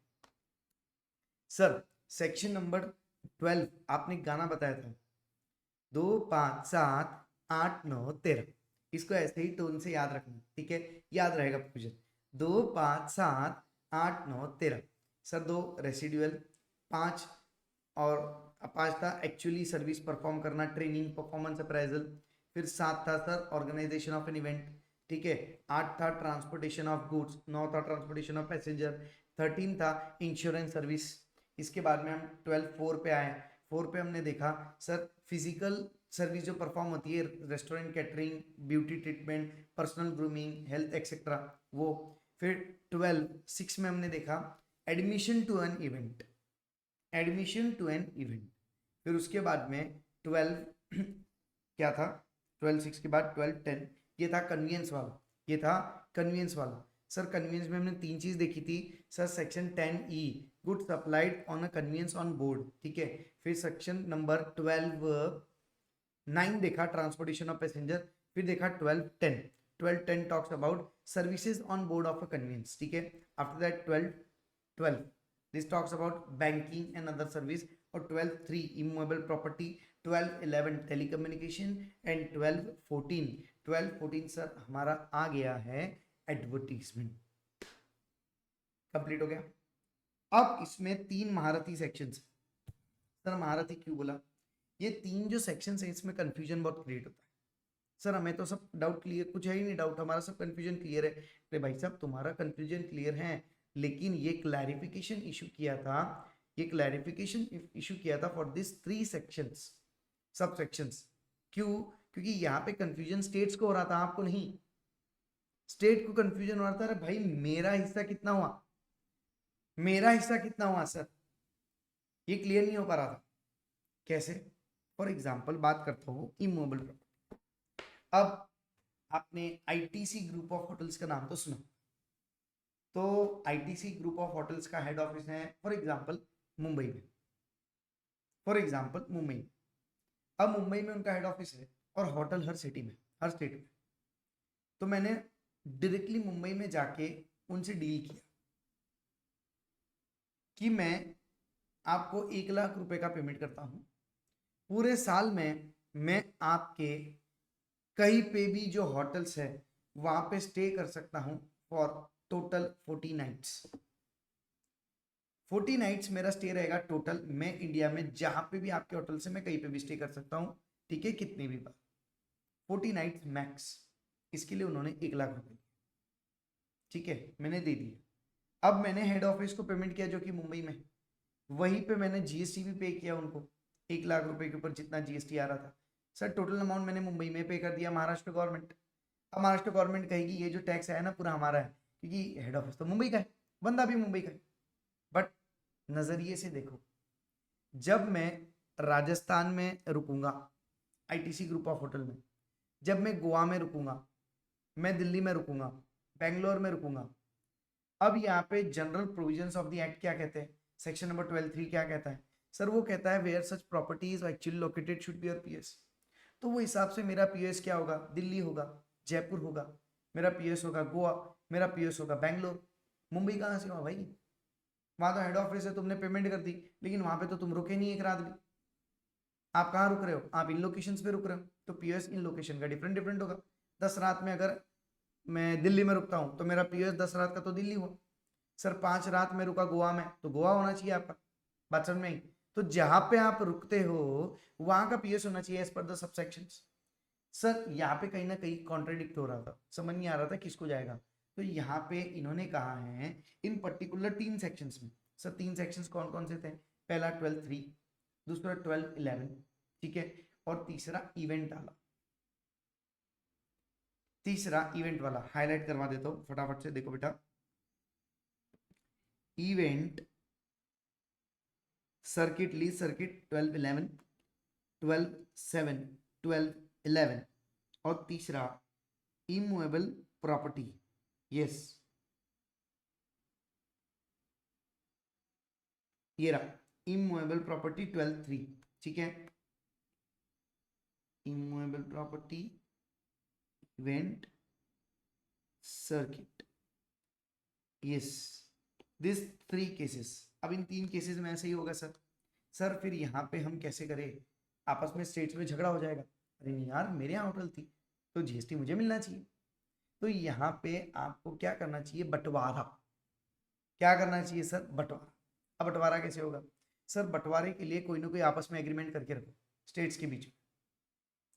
सर सेक्शन नंबर 12 आपने गाना बताया था, 2 5 7 8 9 13, इसको ऐसे ही टोन से याद रखना, ठीक है, याद रहेगा प्रोविजन। 2 5 7 8 9 13। सर दो रेसिडुअल, 5 और 5 था एक्चुअली सर्विस परफॉर्म करना, ट्रेनिंग, परफॉर्मेंस अप्राइजल। फिर 7 था sir organisation of an event, ठीक है। 8 था ट्रांसपोर्टेशन ऑफ गुड्स, 9 था ट्रांसपोर्टेशन ऑफ पैसेंजर, 13 था इंश्योरेंस सर्विस। इसके बाद में हम 12 4 पे आए। 4 पे हमने देखा सर फिजिकल सर्विस जो परफॉर्म होती है, restaurant, catering, beauty treatment, personal grooming, health etcetera, वो। फिर 12 6 में हमने देखा एडमिशन टू एन इवेंट, फिर उसके बाद में 12 क्या था, 12 6 के बाद 12 10, ये था कन्वीनियंस वाला। सर कन्वीनियंस में हमने तीन चीज देखी थी sir. Section 10E, good supplied on a convenience on board, ठीक है। फिर सेक्शन नंबर 12 9 देखा ट्रांसपोर्टेशन ऑफ पैसेंजर। फिर देखा 12 10 talks about services on board of a convenience, ठीक है। After that 12 this talks about banking and other service. और 12 3 immovable property, 12 11 telecommunication and 12 14 sir हमारा आ गया है एडवर्टीजमेंट। कंप्लीट हो गया। अब इसमें तीन महारथी सेक्शंस, सर महारथी क्यों बोला? ये 3 जो सेक्शन है इसमें कंफ्यूजन बहुत क्रिएट होता है। सर हमें तो सब डाउट क्लियर, कुछ है ही नहीं डाउट, हमारा सब कंफ्यूजन क्लियर है। अरे भाई साहब तुम्हारा कंफ्यूजन क्लियर है, लेकिन ये क्लैरिफिकेशन इशू किया था, ये क्लैरिफिकेशन इशू किया था फॉर दिस 3 सेक्शंस, सब सेक्शंस। क्यों? क्योंकि यहाँ पे कंफ्यूजन स्टेट्स को हो रहा था, आपको नहीं। स्टेट को कंफ्यूजन हो रहा था, अरे भाई मेरा हिस्सा कितना हुआ, मेरा हिस्सा कितना हुआ सर, ये क्लियर नहीं हो पा रहा था। कैसे? फॉर एग्जाम्पल बात करता हूँ इमूवेबल प्रॉपर्टी। अब आपने आईटीसी ग्रुप ऑफ होटल्स का नाम तो सुना, तो आईटीसी ग्रुप ऑफ होटल्स का हेड ऑफिस है फॉर एग्जाम्पल मुंबई में, फॉर एग्जाम्पल मुंबई में। अब मुंबई में उनका हेड ऑफिस है और होटल हर सिटी में, हर स्टेट में। तो मैंने डायरेक्टली मुंबई में जाके उनसे डील किया कि मैं आपको 1 लाख रुपए का पेमेंट करता हूं, पूरे साल में मैं आपके कहीं पे भी जो होटल्स है वहां पे स्टे कर सकता हूं फॉर टोटल 40 नाइट्स। 40 नाइट्स मेरा स्टे रहेगा टोटल, मैं इंडिया में जहां पे भी आपके होटल से मैं कहीं पे भी स्टे कर सकता हूं, ठीक है, कितनी भी बार, 40 नाइट्स मैक्स। इसके लिए उन्होंने 1 लाख रुपए, ठीक है, मैंने दे दिया। अब मैंने हेड ऑफिस को पेमेंट किया जो कि मुंबई में, वहीं पे मैंने जीएसटी भी पे किया उनको, 1 लाख रुपए के ऊपर जितना जीएसटी आ रहा था। सर टोटल अमाउंट मैंने मुंबई में पे कर दिया महाराष्ट्र गवर्नमेंट। अब महाराष्ट्र गवर्नमेंट कहेगी ये जो टैक्स है ना पूरा हमारा है, क्योंकि हेड ऑफिस तो मुंबई का है, बंदा भी मुंबई का है। बट नजरिए से देखो, जब मैं राजस्थान में रुकूंगा आईटीसी ग्रुप ऑफ होटल में, जब मैं गोवा में रुकूंगा, मैं दिल्ली में रुकूंगा, बेंगलोर में रुकूंगा, अब यहाँ पे general provisions of the act क्या कहते हैं, सेक्शन नंबर 12(3) क्या कहता है? सर वो कहता है where such properties actually located should be your PS. तो वो हिसाब से मेरा पीएस क्या होगा? दिल्ली होगा, जयपुर होगा, मेरा पीएस होगा गोवा, मेरा पीएस होगा बेंगलोर। मुंबई कहाँ से हुआ भाई? वहां तो हेड ऑफिस है, तुमने पेमेंट कर दी, लेकिन वहां पे तो तुम रुके नहीं एक रात भी। आप कहाँ रुक रहे हो? आप इन लोकेशन पे रुक रहे हो, तो पीएस इन लोकेशन का डिफरेंट डिफरेंट होगा। 10 रात में अगर मैं दिल्ली में रुकता हूँ तो मेरा पीएस 10 रात का तो दिल्ली हुआ। सर 5 रात में रुका गोवा में, तो गोवा होना चाहिए आपका, बात समझ में आई? तो जहां पे आप रुकते हो वहां का पीएस होना चाहिए as per the subsections. Sir यहाँ पे कहीं ना कहीं कॉन्ट्रडिक्ट हो रहा था, समझ नहीं आ रहा था किसको जाएगा। तो यहाँ पे इन्होंने कहा है इन पर्टिकुलर 3 सेक्शंस में। सर 3 सेक्शंस कौन कौन से थे? पहला 12(3), दूसरा 12(11), ठीक है, और तीसरा इवेंट वाला, तीसरा इवेंट वाला हाईलाइट करवा देता हूँ फटाफट से, देखो बेटा, इवेंट सर्किट, लीज सर्किट 12(11), 12(7), 12(11), और तीसरा इमूवेबल प्रॉपर्टी। यस, ये रहा इमूवेबल प्रॉपर्टी 12(3), ठीक है, immovable property event circuit, yes, this 3 cases. अब इन 3 केसेस में ऐसे ही होगा सर। सर फिर यहाँ पे हम कैसे करें? आपस में स्टेट्स में झगड़ा हो जाएगा, अरे नहीं यार मेरे यहाँ होटल थी तो जीएसटी मुझे मिलना चाहिए। तो यहाँ पे आपको क्या करना चाहिए? बंटवारा। क्या करना चाहिए सर? बंटवारा। अब बंटवारा कैसे होगा? सर बंटवारे के लिए कोई ना कोई आपस में एग्रीमेंट करके रखो स्टेट्स के बीच में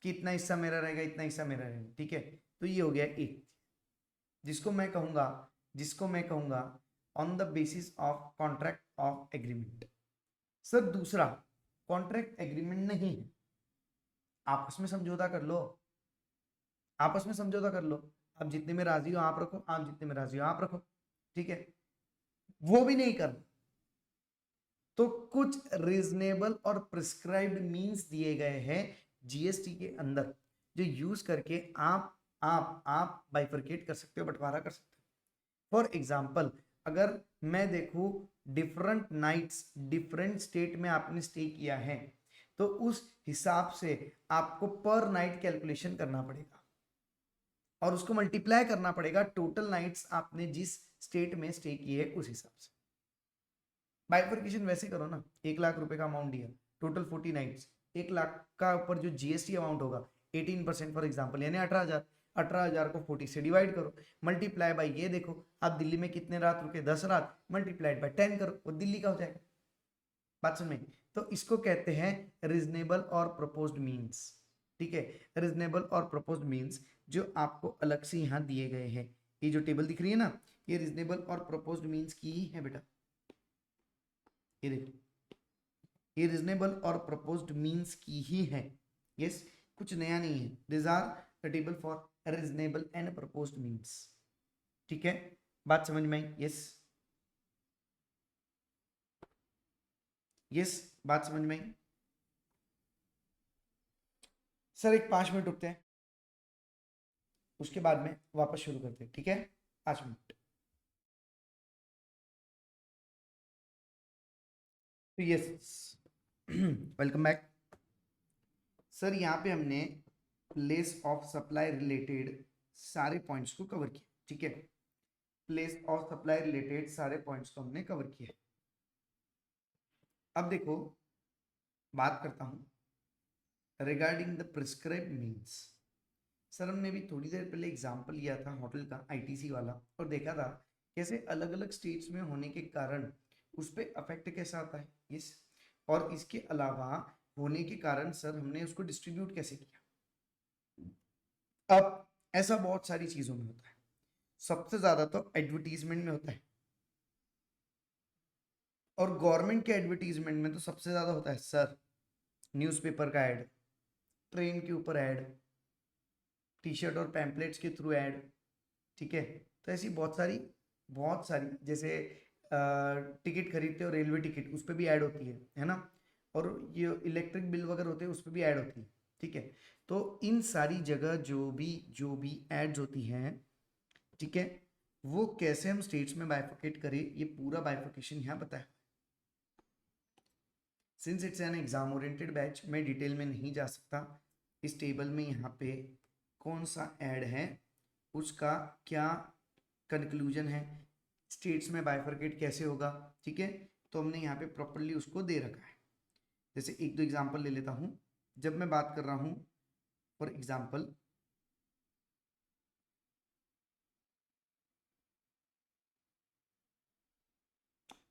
कि इतना हिस्सा मेरा रहेगा, इतना हिस्सा मेरा रहेगा, ठीक है। तो ये हो गया एक, जिसको मैं कहूंगा, जिसको मैं कहूंगा on the basis of contract of agreement. Sir दूसरा कॉन्ट्रैक्ट एग्रीमेंट नहीं है, आपस में समझौता कर लो, आपस में समझौता कर लो, आप जितने में राजी हो आप रखो, आप जितने में राजी हो आप रखो, ठीक है। वो भी नहीं करना, तो कुछ रीजनेबल और प्रिस्क्राइब्ड मींस दिए गए हैं जीएसटी के अंदर, जो यूज करके आप बाइफरकेट कर सकते हो, बंटवारा कर सकते हो। फॉर एग्जाम्पल अगर मैं देखूं डिफरेंट नाइट्स डिफरेंट स्टेट में आपने स्टे किया है, तो उस हिसाब से आपको पर नाइट कैलकुलेशन करना पड़ेगा और उसको मल्टीप्लाई करना पड़ेगा टोटल नाइट्स आपने जिस स्टेट में स्टे किए उस हिसाब से। बाइफरकेशन वैसे करो ना, 1 लाख रुपए का अमाउंट दिया, टोटल 40 नाइट्स, 1 लाख का ऊपर जो जीएसटी अमाउंट होगा 18% फॉर एग्जाम्पल, यानी 18,000, 18,000 को 40 से डिवाइड करो, मल्टीप्लाई बाई ये देखो आप दिल्ली में कितने रात रुके, 10 रात, मल्टीप्लाइड बाई 10 करो, वो दिल्ली का हो जाएगा। बात समझ में? तो इसको कहते हैं रीजनेबल और प्रपोज्ड मीन्स। ठीक है, रीजनेबल और प्रपोज्ड मीन्स जो आपको अलग से यहाँ दिए गए हैं, ये जो टेबल दिख रही है ना, ये रीजनेबल और प्रपोज्ड मीन्स की ही है बेटा। ये देखो, ये रीजनेबल और प्रपोज्ड मीन्स की ही है। यस, कुछ नया नहीं है। This are the table for reasonable and proposed means. ठीक है, बात समझ में आई? यस यस, बात समझ में आई? सर एक 5 मिनट रुकते हैं, उसके बाद में वापस शुरू करते हैं। ठीक है, 5 मिनट। तो यस, वेलकम बैक। सर यहाँ पे हमने प्लेस ऑफ सप्लाई रिलेटेड सारे पॉइंट्स को कवर किया। ठीक है, प्लेस ऑफ सप्लाई रिलेटेड सारे पॉइंट्स को हमने कवर किया। अब देखो, बात करता हूं regarding the prescribe means. Sir हमने भी थोड़ी देर पहले एग्जांपल लिया था होटल का, आईटीसी वाला, और देखा था कैसे अलग अलग स्टेट्स में होने के कारण उस पर अफेक्ट कैसा आता है। यस, और इसके अलावा होने के कारण सर हमने उसको डिस्ट्रीब्यूट कैसे किया। अब ऐसा बहुत सारी चीजों में होता है, सबसे ज्यादा तो एडवर्टीजमेंट में होता है, और गवर्नमेंट के एडवर्टीजमेंट में तो सबसे ज्यादा होता है सर न्यूज़पेपर का ऐड, ट्रेन के ऊपर ऐड, टी शर्ट और पैम्पलेट्स के थ्रू ऐड। ठीक है, तो ऐसी बहुत सारी जैसे टिकट खरीदते हो रेलवे टिकट, उस पर भी ऐड होती है ना, और ये इलेक्ट्रिक बिल वगैरह होते हैं उस पर भी ऐड होती है। ठीक है, तो इन सारी जगह जो भी एड्स होती हैं, ठीक है, वो कैसे हम स्टेट्स में बाइफर्केट करें, ये पूरा बाइफर्केशन यहाँ बताया। Since it's an exam oriented batch, मैं डिटेल में नहीं जा सकता। इस टेबल में यहाँ पे कौन सा ऐड है, उसका क्या कंक्लूजन है, स्टेट्स में बाइफर्केट कैसे होगा। ठीक है, तो हमने यहाँ पे प्रॉपरली उसको दे रखा है। जैसे एक दो एग्जांपल ले लेता हूँ। जब मैं बात कर रहा हूँ फॉर एग्जांपल,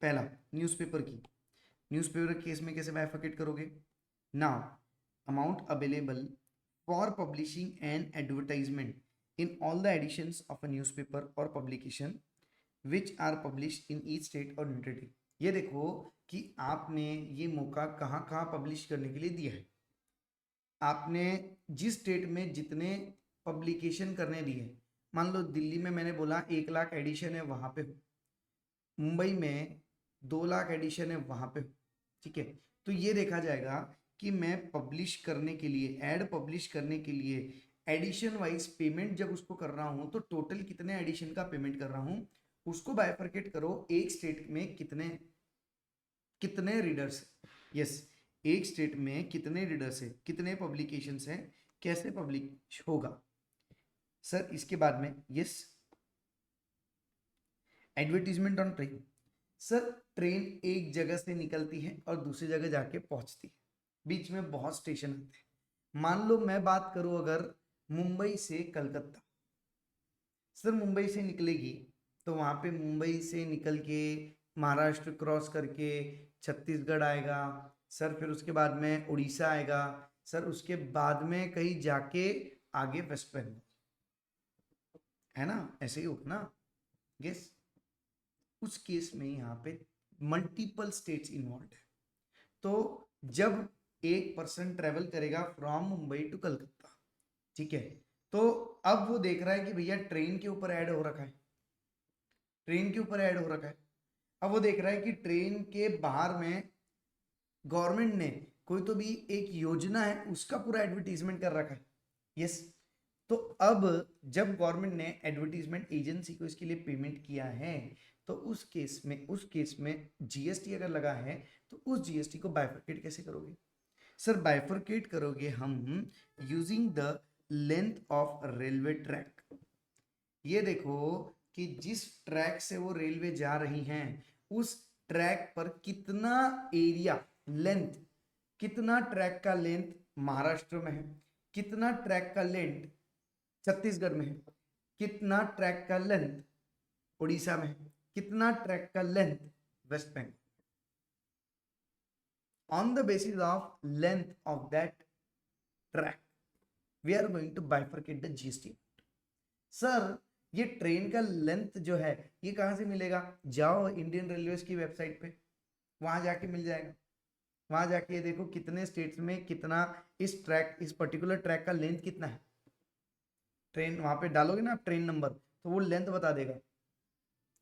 पहला न्यूज़पेपर की, न्यूज़पेपर केस में कैसे बाइफर्केट करोगे। Now amount available for publishing and advertisement in all the editions of a newspaper or publication which are published in each state or entity। ये देखो कि आपने ये मौका कहाँ कहाँ पब्लिश करने के लिए दिया है। आपने जिस स्टेट में जितने पब्लिकेशन करने दिए, मान लो दिल्ली में मैंने बोला 1 लाख एडिशन है वहां पे, मुंबई में 2 लाख एडिशन है वहां पे। ठीक है, तो ये देखा जाएगा कि मैं पब्लिश करने के लिए, एड पब्लिश करने के लिए एडिशन वाइज पेमेंट जब उसको कर रहा हूं, तो टोटल कितने एडिशन का पेमेंट कर रहा हूं, उसको बाइफरकेट करो एक स्टेट में कितने कितने रीडर्स। यस, एक स्टेट में कितने रीडर्स है, कितने पब्लिकेशन है, कैसे पब्लिश होगा। सर इसके बाद में yes, advertisement on train. Sir train एक जगह से निकलती है और दूसरी जगह जाके पहुंचती है, बीच में बहुत स्टेशन आते हैं। मान लो मैं बात करूं अगर मुंबई से कलकत्ता, सर मुंबई से निकलेगी तो वहां पे मुंबई से निकल के महाराष्ट्र क्रॉस करके छत्तीसगढ़ आएगा, सर फिर उसके बाद में उड़ीसा आएगा, सर उसके बाद में कहीं जाके आगे वेस्ट बंगाल, है ना, ऐसे ही होगा ना। यस, उस केस में यहाँ पे मल्टीपल स्टेट्स इन्वॉल्व है। तो जब एक पर्सन ट्रेवल करेगा फ्रॉम मुंबई टू कलकत्ता, ठीक है, तो अब वो देख रहा है कि भैया ट्रेन के ऊपर ऐड हो रखा है, ट्रेन के ऊपर ऐड हो रखा है। अब वो देख रहा है कि ट्रेन के बाहर में गवर्नमेंट ने कोई तो भी एक योजना है उसका पूरा एडवर्टीजमेंट कर रखा है। यस, तो अब जब गवर्नमेंट ने एडवर्टीजमेंट एजेंसी को इसके लिए पेमेंट किया है, तो उस केस में जीएसटी अगर लगा है तो उस जीएसटी को बाइफरकेट कैसे करोगे। सर बाइफरकेट करोगे हम using the length of railway track. ये देखो कि जिस ट्रैक से वो रेलवे जा रही हैं उस ट्रैक पर कितना एरिया, लेंथ, कितना ट्रैक का लेंथ महाराष्ट्र में है, कितना ट्रैक का लेंथ छत्तीसगढ़ में है, कितना ट्रैक का लेंथ उड़ीसा में है, कितना ट्रैक का length West Bengal. on the basis of length of that track we are going to bifurcate the GST. Sir ये ट्रेन का लेंथ जो है ये कहाँ से मिलेगा? जाओ इंडियन रेलवेज की वेबसाइट पे, वहां जाके मिल जाएगा। वहां जाके देखो कितने स्टेट्स में कितना इस ट्रैक, इस पर्टिकुलर ट्रैक का लेंथ कितना है। ट्रेन वहां पे डालोगे ना आप ट्रेन नंबर, तो वो लेंथ बता देगा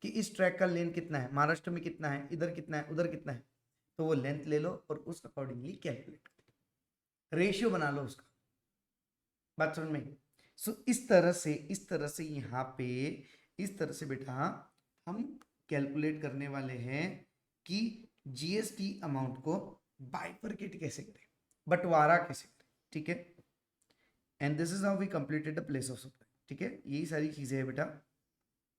कि इस ट्रैक का लेंथ कितना है, महाराष्ट्र में कितना है, इधर कितना है, उधर कितना है। तो वो लेंथ ले लो और उस अकॉर्डिंगली कैलकुलेट कर, रेशियो बना लो उसका। बात समझ में? सो इस तरह से यहाँ पे इस तरह से बेटा हम कैलकुलेट करने वाले हैं कि जीएसटी अमाउंट को बाइफरकेट कैसे करें, बंटवारा कैसे करें। ठीक है, and this is how we completed the place of supply. ठीक है, यही सारी चीजें हैं बेटा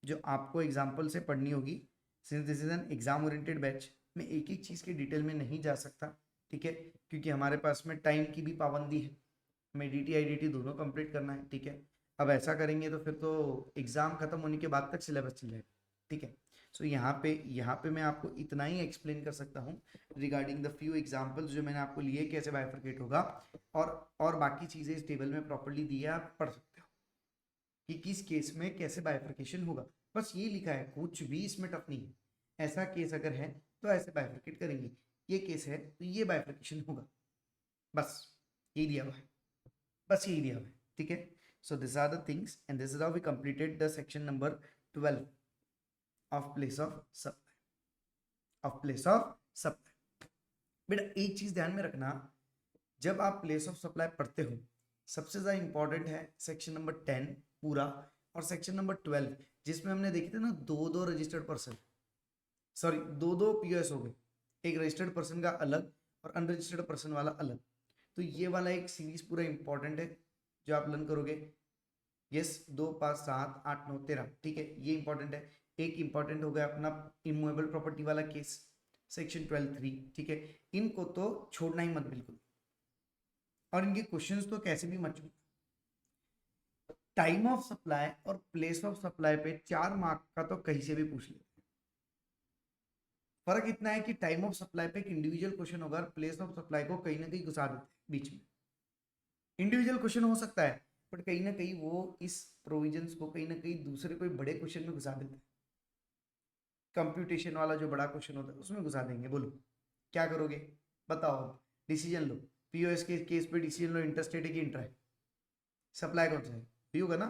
जो आपको एग्जाम्पल से पढ़नी होगी। Since this is an exam oriented batch, मैं एक एक चीज के डिटेल में नहीं जा सकता। ठीक है, क्योंकि हमारे पास में टाइम की भी पाबंदी है, हमें डीटी आईडीटी दोनों कंप्लीट करना है। ठीक है, अब ऐसा करेंगे तो फिर तो एग्जाम खत्म होने के बाद तक सिलेबस चल जाएगा। ठीक है, सो यहाँ पे मैं आपको इतना ही एक्सप्लेन कर सकता हूँ रिगार्डिंग द फ्यू एग्जाम्पल्स जो मैंने आपको लिए, कैसे बाइफरकेट होगा, और बाकी चीजें इस टेबल में प्रॉपर्ली दी है, आप पढ़ सकते हो कि किस केस में कैसे बाइफरकेशन होगा। बस ये लिखा है, कुछ भी इसमें टफ नहीं है। ऐसा केस अगर है तो ऐसे बाइफरकेट करेंगे, ये केस है तो ये बाइफरकेशन होगा, बस यही दिया हुआ है, बस यही दिया हुआ है। ठीक है, so these are the things and this is how we completed the section number 12 of place of supply। बेटा एक चीज ध्यान में रखना, जब आप प्लेस ऑफ सप्लाई पढ़ते हो सबसे ज्यादा इंपॉर्टेंट है सेक्शन नंबर 10 पूरा, और सेक्शन नंबर 12 जिसमें हमने देखे थे ना दो रजिस्टर्ड पर्सन, सॉरी दो पीओएस हो गए, एक रजिस्टर्ड पर्सन का अलग और अनरजिस्टर्ड पर्सन वाला अलग। तो ये वाला एक सीरीज पूरा इंपॉर्टेंट है जो आप लर्न करोगे। यस, 2 5 7 8 9 13, ठीक है, ये इंपॉर्टेंट है। एक इंपॉर्टेंट हो गया अपना इमूवेबल प्रॉपर्टी वाला केस, सेक्शन 12(3), ठीक है, इनको तो छोड़ना ही मत बिल्कुल, और इनके क्वेश्चंस तो कैसे भी मत छोड़ना। टाइम ऑफ सप्लाई और प्लेस ऑफ सप्लाई पे 4 मार्क का तो कहीं से भी पूछ लेते हैं। फर्क इतना है कि टाइम ऑफ सप्लाई पे एक इंडिविजुअल क्वेश्चन होगा, प्लेस ऑफ सप्लाई को कहीं ना कहीं घुसा देते हैं बीच में। इंडिविजुअल क्वेश्चन हो सकता है बट कहीं ना कहीं वो इस प्रोविजंस को कहीं ना कहीं दूसरे कोई बड़े क्वेश्चन में घुसा देते हैं। कंप्यूटेशन वाला जो बड़ा क्वेश्चन होता है उसमें घुसा देंगे। बोलो क्या करोगे, बताओ, डिसीजन लो। पीओएस के केस पे डिसीजन लो, इंटरस्टेट है कि इंट्रा है, सप्लाई कौन सा है, भी होगा ना।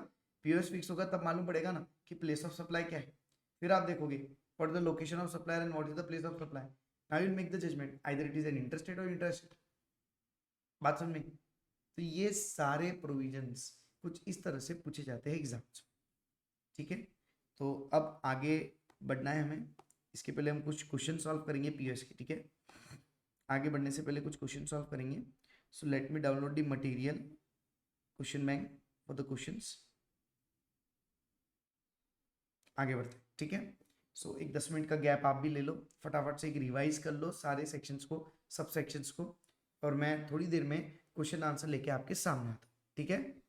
पीओएस फिक्स होगा तब मालूम पड़ेगा ना कि प्लेस ऑफ सप्लाई क्या है। फिर आप देखोगे what the location of supplier and what is the place of supply. Now you make the judgement either it is an interstate और इंटरस्टेट। बात समझ में? तो ये सारे प्रोविजंस कुछ इस तरह से पूछे जाते हैं एग्जाम्स। ठीक है, तो अब आगे बढ़ना है हमें। इसके पहले हम कुछ क्वेश्चन सॉल्व करेंगे पीओएस के। ठीक है, आगे बढ़ने से पहले कुछ क्वेश्चन सॉल्व करेंगे। So let me download the material question bank for the questions. आगे बढ़ते हैं। ठीक है, सो एक 10 मिनट का गैप आप भी ले लो, फटाफट से एक रिवाइज कर लो सारे सेक्शंस को, सब सेक्शंस को, और मैं थोड़ी देर में क्वेश्चन आंसर लेके आपके सामने आता हूँ। ठीक है।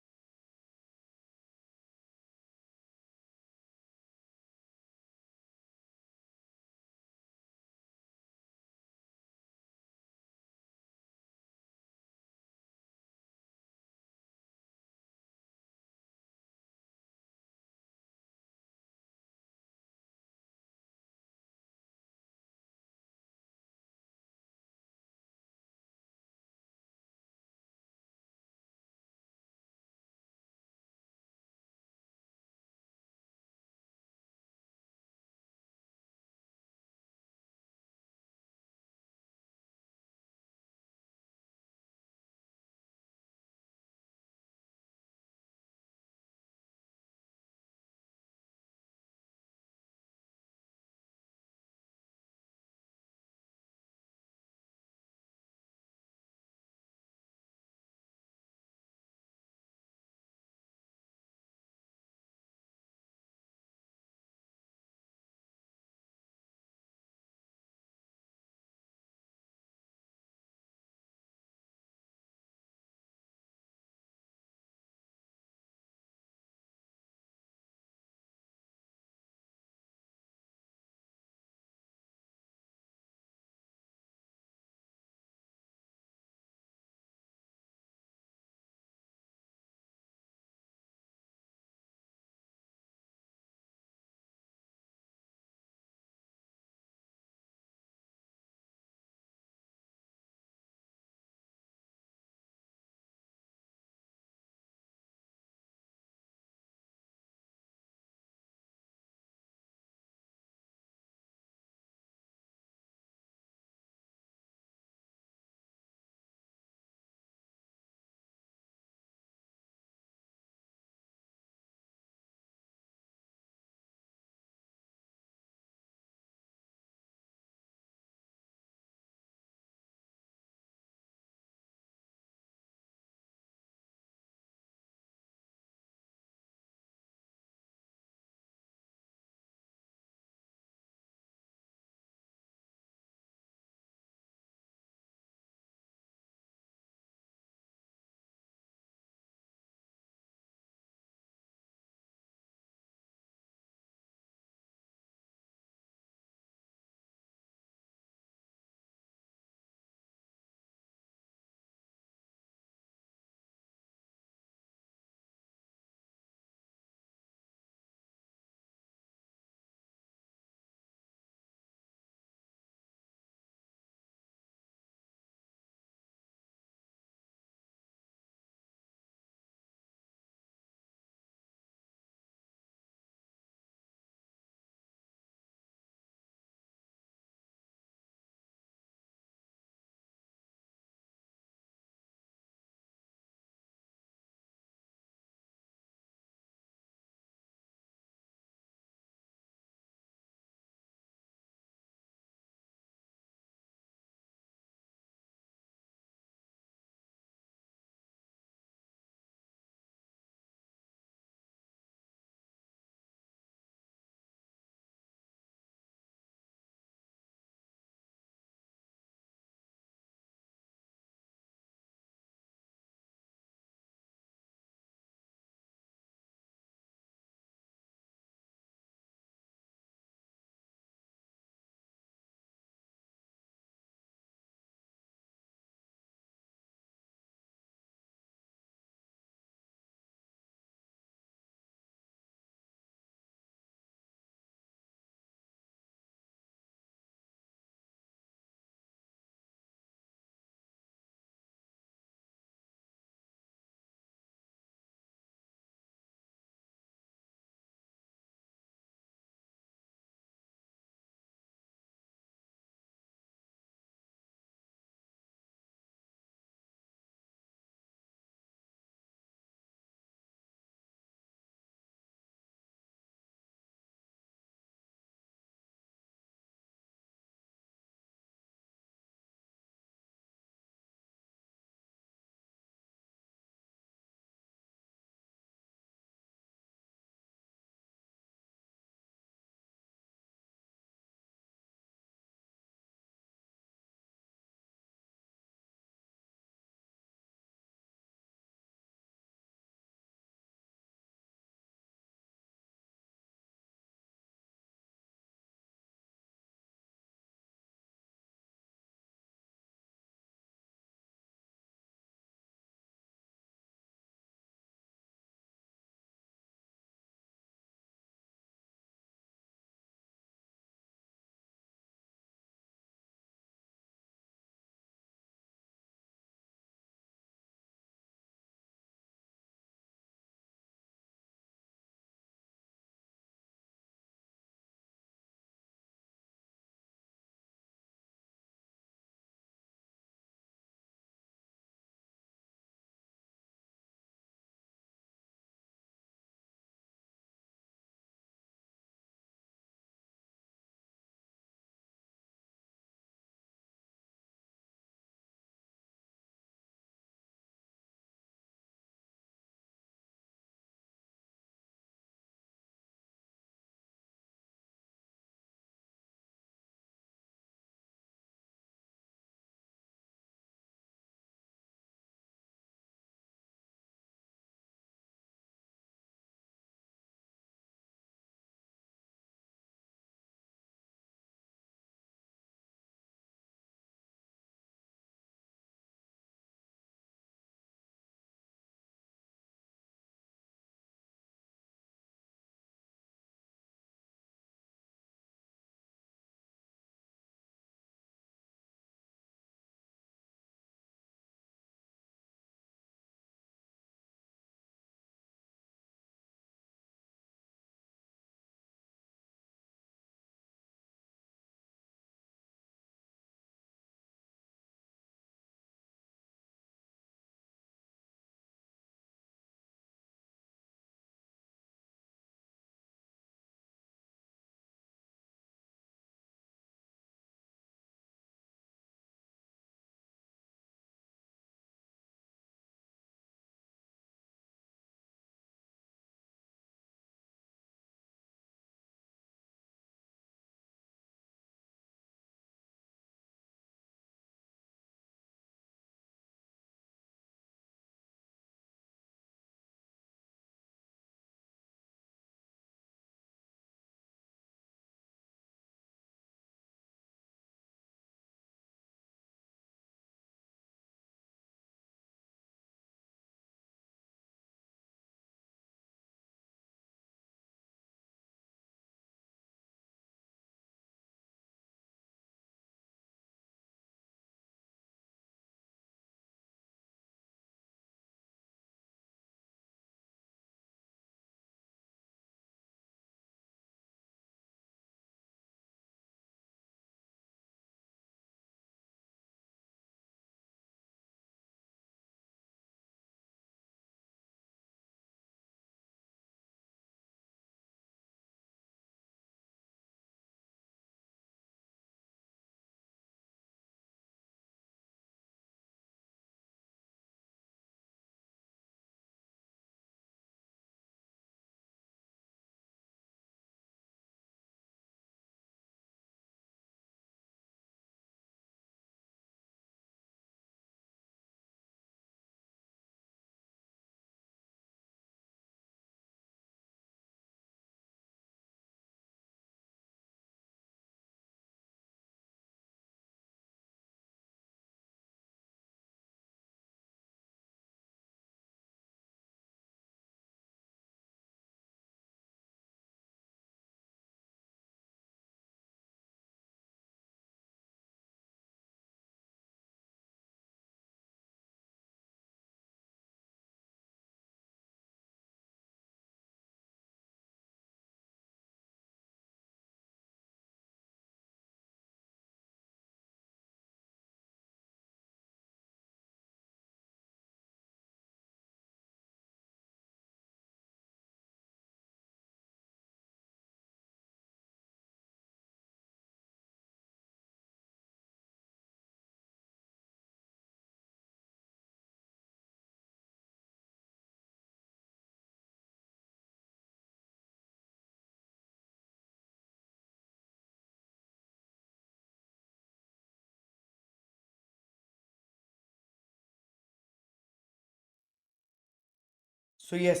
So yes,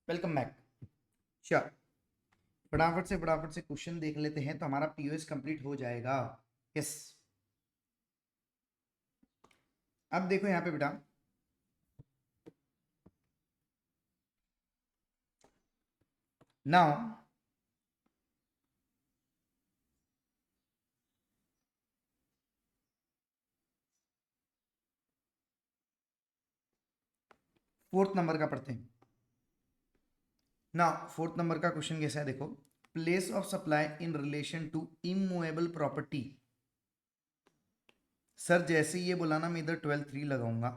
welcome back. Sure, फटाफट से क्वेश्चन देख लेते हैं तो हमारा पीओएस कंप्लीट हो जाएगा। यस, अब देखो यहाँ पे बेटा, नाउ फोर्थ नंबर का पढ़ते हैं ना। फोर्थ नंबर का क्वेश्चन कैसा है देखो, place of supply in relation to immovable property. Sir जैसे ये बोला ना, मैं इधर 12 3 लगाऊंगा,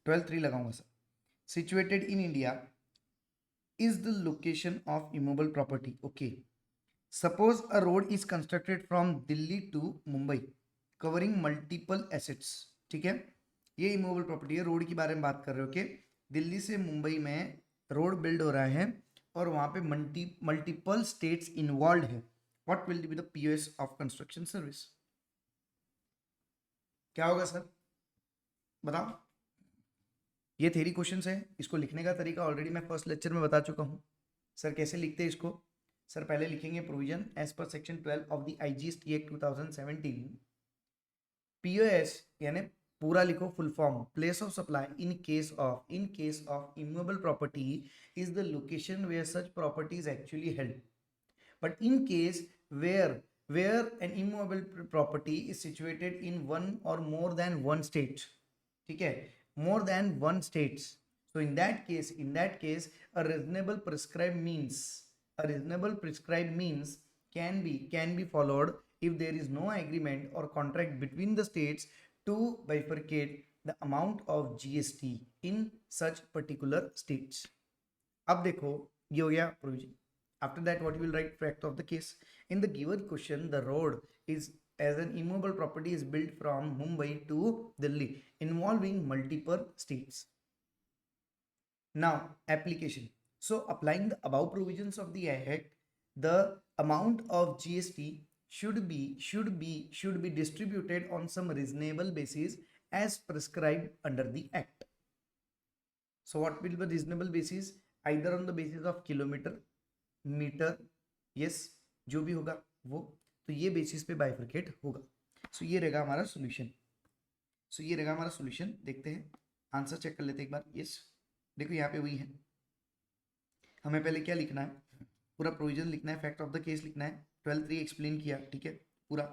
12 3 लगाऊंगा sir. Situated in India is the location of immovable property. Okay, suppose a road is constructed from Delhi to Mumbai covering multiple assets. ठीक है, ये इमूवेबल प्रॉपर्टी है, रोड की बारे में बात कर रहे हो। ओके, दिल्ली से मुंबई में रोड बिल्ड हो रहा है और वहां पे मल्टीपल स्टेट्स इन्वॉल्व है। What will be the POS of construction service? क्या होगा सर, बताओ। ये थ्योरी क्वेश्चंस है, इसको लिखने का तरीका ऑलरेडी मैं फर्स्ट लेक्चर में बता चुका हूँ। सर कैसे लिखते हैं इसको? सर पहले लिखेंगे provision as per section 12 of the IGST act 2017। POS यानी पूरा लिखो full form, place of supply in case of immovable property is the location where such property is actually held. But in case where an immovable property is situated in one or more than one state, ठीक है, more than one states, so in that case a reasonable prescribed means can be followed if there is no agreement or contract between the states to bifurcate the amount of GST in such particular states. अब देखो, ये हो गया provision. After that, what you will write fact of the case. In the given question, the road is as an immovable property is built from Mumbai to Delhi, involving multiple states. Now, application. So, applying the above provisions of the Act, the amount of GST should be distributed on some reasonable basis as prescribed under the Act. So, what will be reasonable basis? Either on the basis of kilometer, metre, yes, जो भी होगा वो, तो ये बेसिस पे बाइफरकेट होगा। सो ये रहेगा हमारा सॉल्यूशन। देखते हैं, आंसर चेक कर लेते हैं एक बार। यस, देखो यहाँ पे वही है, हमें पहले क्या लिखना है, पूरा प्रोविजन लिखना है, फैक्ट ऑफ द केस लिखना है, 12 3 एक्सप्लेन किया, ठीक है पूरा।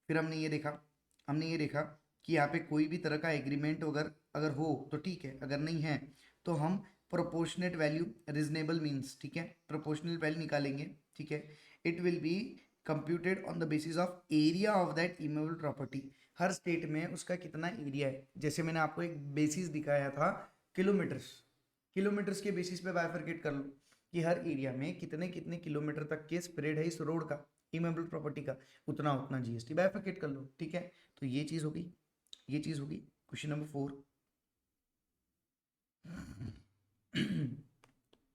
फिर हमने ये देखा कि यहाँ पे कोई भी तरह का एग्रीमेंट अगर हो तो ठीक है, अगर नहीं है तो हम प्रोपोर्शनेट वैल्यू रीजनेबल मीन्स, ठीक है, प्रोपोर्शनल वैल्यू निकालेंगे, ठीक है। It will be computed on the basis of area of that immovable property. Her state में उसका कितना एरिया है, जैसे मैंने आपको एक बेसिस दिखाया था, किलोमीटर्स के बेसिस पे बाइफरकेट कर लो कि हर एरिया में कितने कितने किलोमीटर तक के स्प्रेड है इस रोड का, इमूवेबल प्रॉपर्टी का, उतना जीएसटी बाइफरकेट कर लो, ठीक है। तो ये चीज होगी question number 4।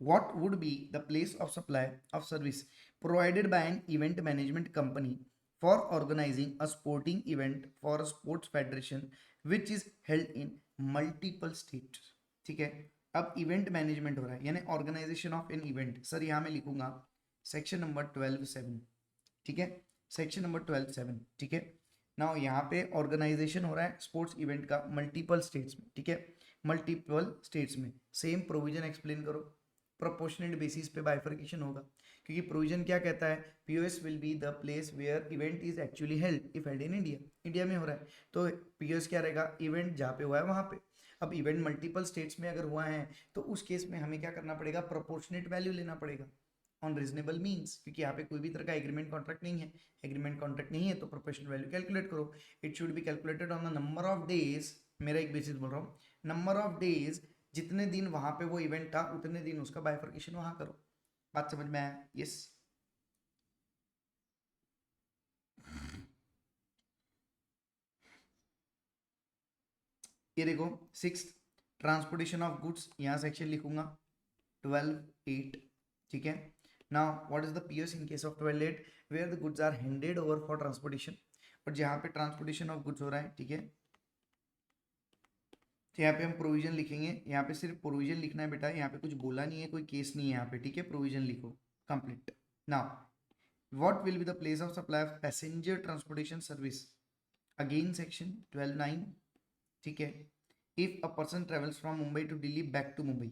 What would be the place of supply of service provided by an event management company for organizing a sporting event for a sports federation which is held in multiple states? ठीक है, अब इवेंट मैनेजमेंट हो रहा है यानी organisation of an event. Sir यहाँ मैं लिखूंगा सेक्शन नंबर 12(7), ठीक है, सेक्शन नंबर 12(7), ठीक है। ना यहाँ पे ऑर्गेनाइजेशन हो रहा है स्पोर्ट्स इवेंट का मल्टीपल स्टेट्स में, ठीक है, मल्टीपल स्टेट्स में। सेम प्रोविजन एक्सप्लेन करो, प्रोपोर्शनल बेसिस पे बाइफरकेशन होगा, क्योंकि प्रोविजन क्या कहता है, POS will be the place where event is actually held if held in India में हो रहा है, तो पीओएस क्या रहेगा, इवेंट जहाँ पे हुआ है वहाँ पे। अब इवेंट मल्टीपल स्टेट्स में अगर हुआ है तो उस केस में हमें क्या करना पड़ेगा, प्रोपोर्शनेट वैल्यू लेना पड़ेगा ऑन रीजनेबल मीन्स, क्योंकि यहाँ पे कोई भी तरह का एग्रीमेंट कॉन्ट्रैक्ट नहीं है, तो प्रोपोर्शनल वैल्यू कैलकुलेट करो। It should be calculated on the number of days, मेरा एक बेसिस बोल रहा हूँ, नंबर ऑफ डेज, जितने दिन वहां पे वो इवेंट था उतने दिन उसका बाइफरकेशन वहां करो। बात समझ में आया? यस, ये देखो 6 ट्रांसपोर्टेशन ऑफ गुड्स, यहाँ सेक्शन लिखूंगा 12(8), ठीक है। Now what is the POS in case of 12(8) where the goods are handed over for transportation, but जहाँ पे ट्रांसपोर्टेशन ऑफ गुड्स हो रहा है, ठीक है, तो यहाँ पे हम प्रोविजन लिखेंगे, यहाँ पे सिर्फ प्रोविजन लिखना है बेटा, यहाँ पे कुछ बोला नहीं है, कोई केस नहीं है यहाँ पे, ठीक है। प्रोविजन लिखो, complete. Now what will be the place of supply of passenger transportation service, again section 12(9), ठीक है। If a person travels from Mumbai to Delhi back to Mumbai.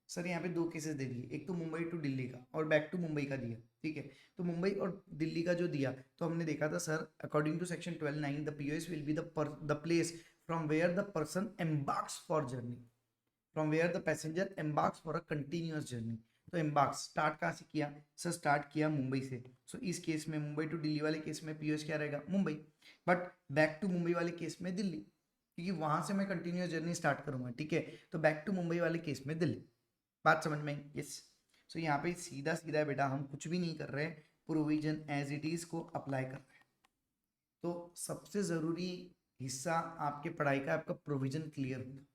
Sir यहाँ पे दो केसेस दे दिए, एक तो मुंबई टू दिल्ली का और बैक टू मुंबई का दिया, ठीक है। तो मुंबई और दिल्ली का जो दिया तो हमने देखा था sir, according to section 12(9) the POS will be the place from where the person embarks for journey, from where the passenger embarks for a continuous journey. तो एम्बार्क्स स्टार्ट कहाँ से किया सर, स्टार्ट किया मुंबई से। सो इस केस में मुंबई टू दिल्ली वाले केस में पीओएस क्या रहेगा, Mumbai. But back to Mumbai वाले केस में दिल्ली, क्योंकि वहां से मैं कंटिन्यूअस जर्नी स्टार्ट करूंगा, ठीक है। तो बैक टू मुंबई वाले केस में दिल्ली। बात समझ में आई? यस। सो यहाँ पे सीधा सीधा बेटा हम कुछ भी नहीं कर रहे, प्रोविजन एज इट इज को अप्लाई कर रहे हैं। तो सबसे जरूरी हिस्सा आपके पढ़ाई का आपका प्रोविजन क्लियर होना,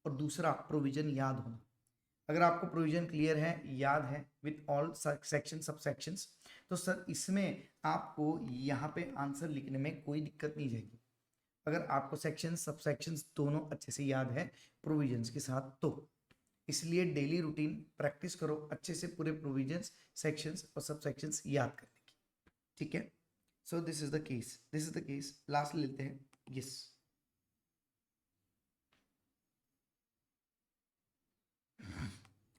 और दूसरा प्रोविजन याद होना। अगर आपको प्रोविजन क्लियर है, याद है विथ ऑल सेक्शन सब सेक्शंस, तो सर इसमें आपको यहाँ पे आंसर लिखने में कोई दिक्कत नहीं जाएगी। अगर आपको सेक्शन सब सेक्शंस दोनों अच्छे से याद है प्रोविजंस के साथ, तो इसलिए डेली रूटीन प्रैक्टिस करो अच्छे से पूरे प्रोविजंस, सेक्शंस और सब सेक्शंस याद करने की, ठीक है। So this is the case, this is the case. Last लेते हैं, yes.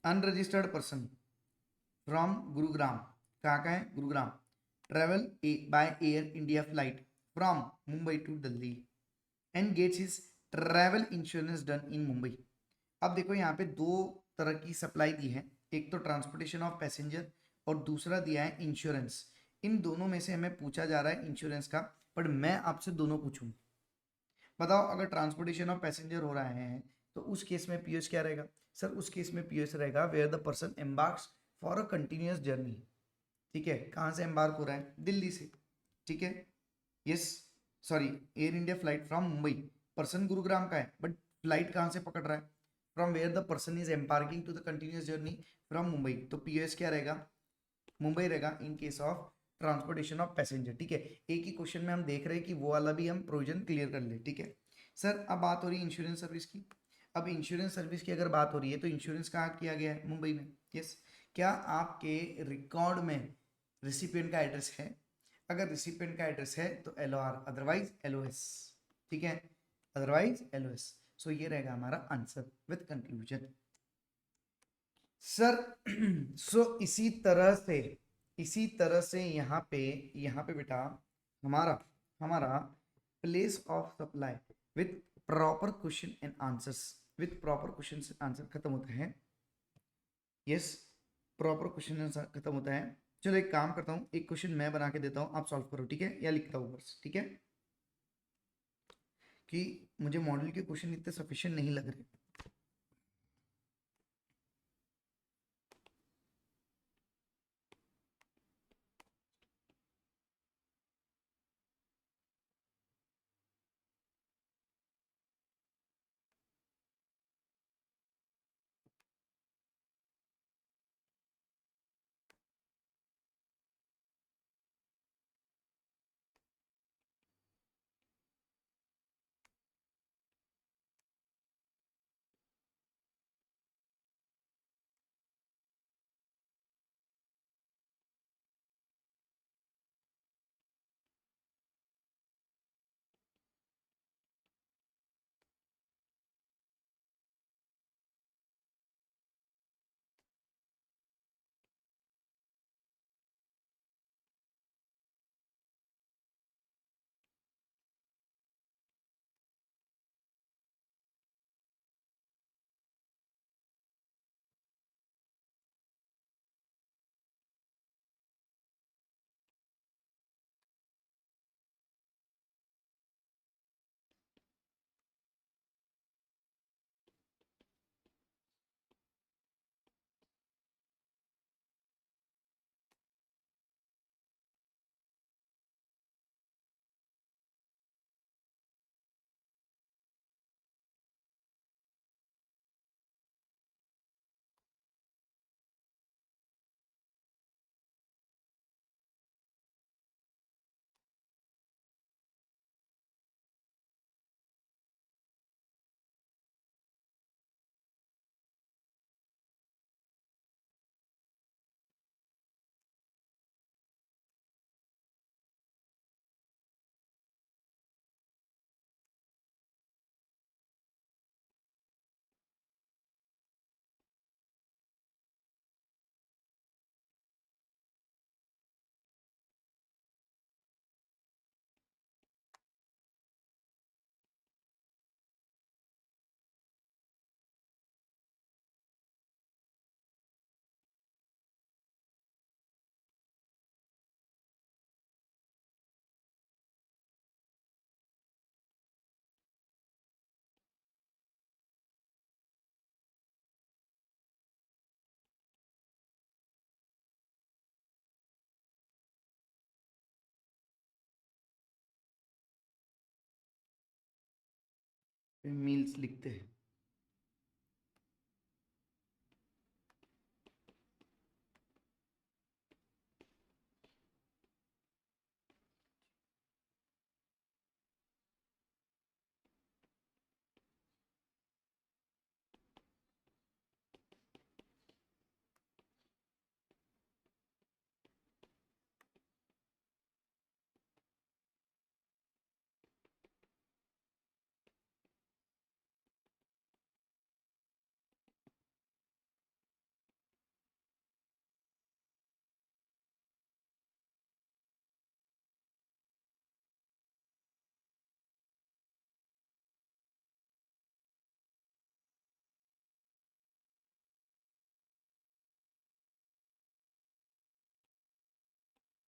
Unregistered person from Gurugram, कहाँ का है, Gurugram, travel by Air India flight from Mumbai to Delhi and gets his travel insurance done in Mumbai. अब देखो यहाँ पे दो तरह की सप्लाई दी है, एक तो ट्रांसपोर्टेशन ऑफ पैसेंजर और दूसरा दिया है इंश्योरेंस। इन दोनों में से हमें पूछा जा रहा है इंश्योरेंस का, बट मैं आपसे दोनों पूछूंगा। बताओ अगर ट्रांसपोर्टेशन ऑफ पैसेंजर हो रहा है तो उस केस में पीओएस क्या रहेगा सर, उस केस में पीओएस रहेगा where the person embarks for a continuous journey, ठीक है। कहाँ से एम्बार्क हो रहा है, दिल्ली से, ठीक है। Yes, sorry, Air India flight from Mumbai, person Gurugram का है बट फ्लाइट कहाँ से पकड़ रहा है, from where the person is embarking to the continuous journey from Mumbai. तो पीओएस क्या रहेगा, मुंबई रहेगा in case of transportation of passenger, ठीक है। एक ही क्वेश्चन में हम देख रहे हैं कि वो वाला भी हम प्रोविजन क्लियर कर ले, ठीक है। सर अब बात हो रही है इंश्योरेंस सर्विस की। अब इंश्योरेंस सर्विस की अगर बात हो रही है तो इंश्योरेंस कहाँ किया गया है, मुंबई में, यस। क्या आपके रिकॉर्ड में रिसिपिएंट का एड्रेस है, अगर रिसिपिएंट का एड्रेस है तो एलओआर, अदरवाइज एलओएस, ठीक है, अदरवाइज एलओएस। सो ये रहेगा हमारा आंसर विद कंक्लूजन सर। सो इसी तरह से यहाँ पे बेटा हमारा हमारा place of supply with proper question and answers, with proper question and answer खत्म होता है, यस। प्रॉपर क्वेश्चन आंसर खत्म होता है। चलो एक काम करता हूँ, एक क्वेश्चन मैं बना के देता हूँ, आप सॉल्व करो, ठीक है, या लिखता हूँ बस, ठीक है, कि मुझे मॉडल के क्वेश्चन इतने सफिशिएंट नहीं लग रहे। मील्स लिखते हैं।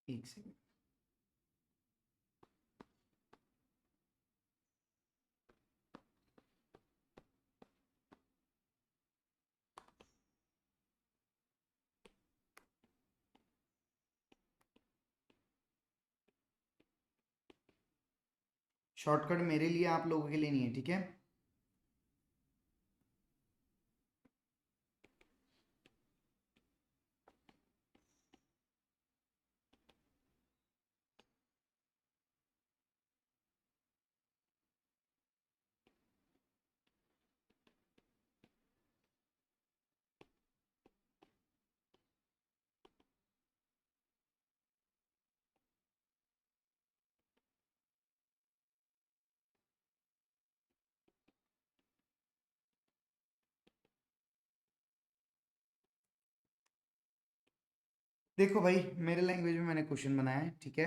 एक सेकेंड। शॉर्टकट मेरे लिए, आप लोगों के लिए नहीं है, ठीक है। देखो भाई, मेरे लैंग्वेज में मैंने क्वेश्चन बनाया है, ठीक है।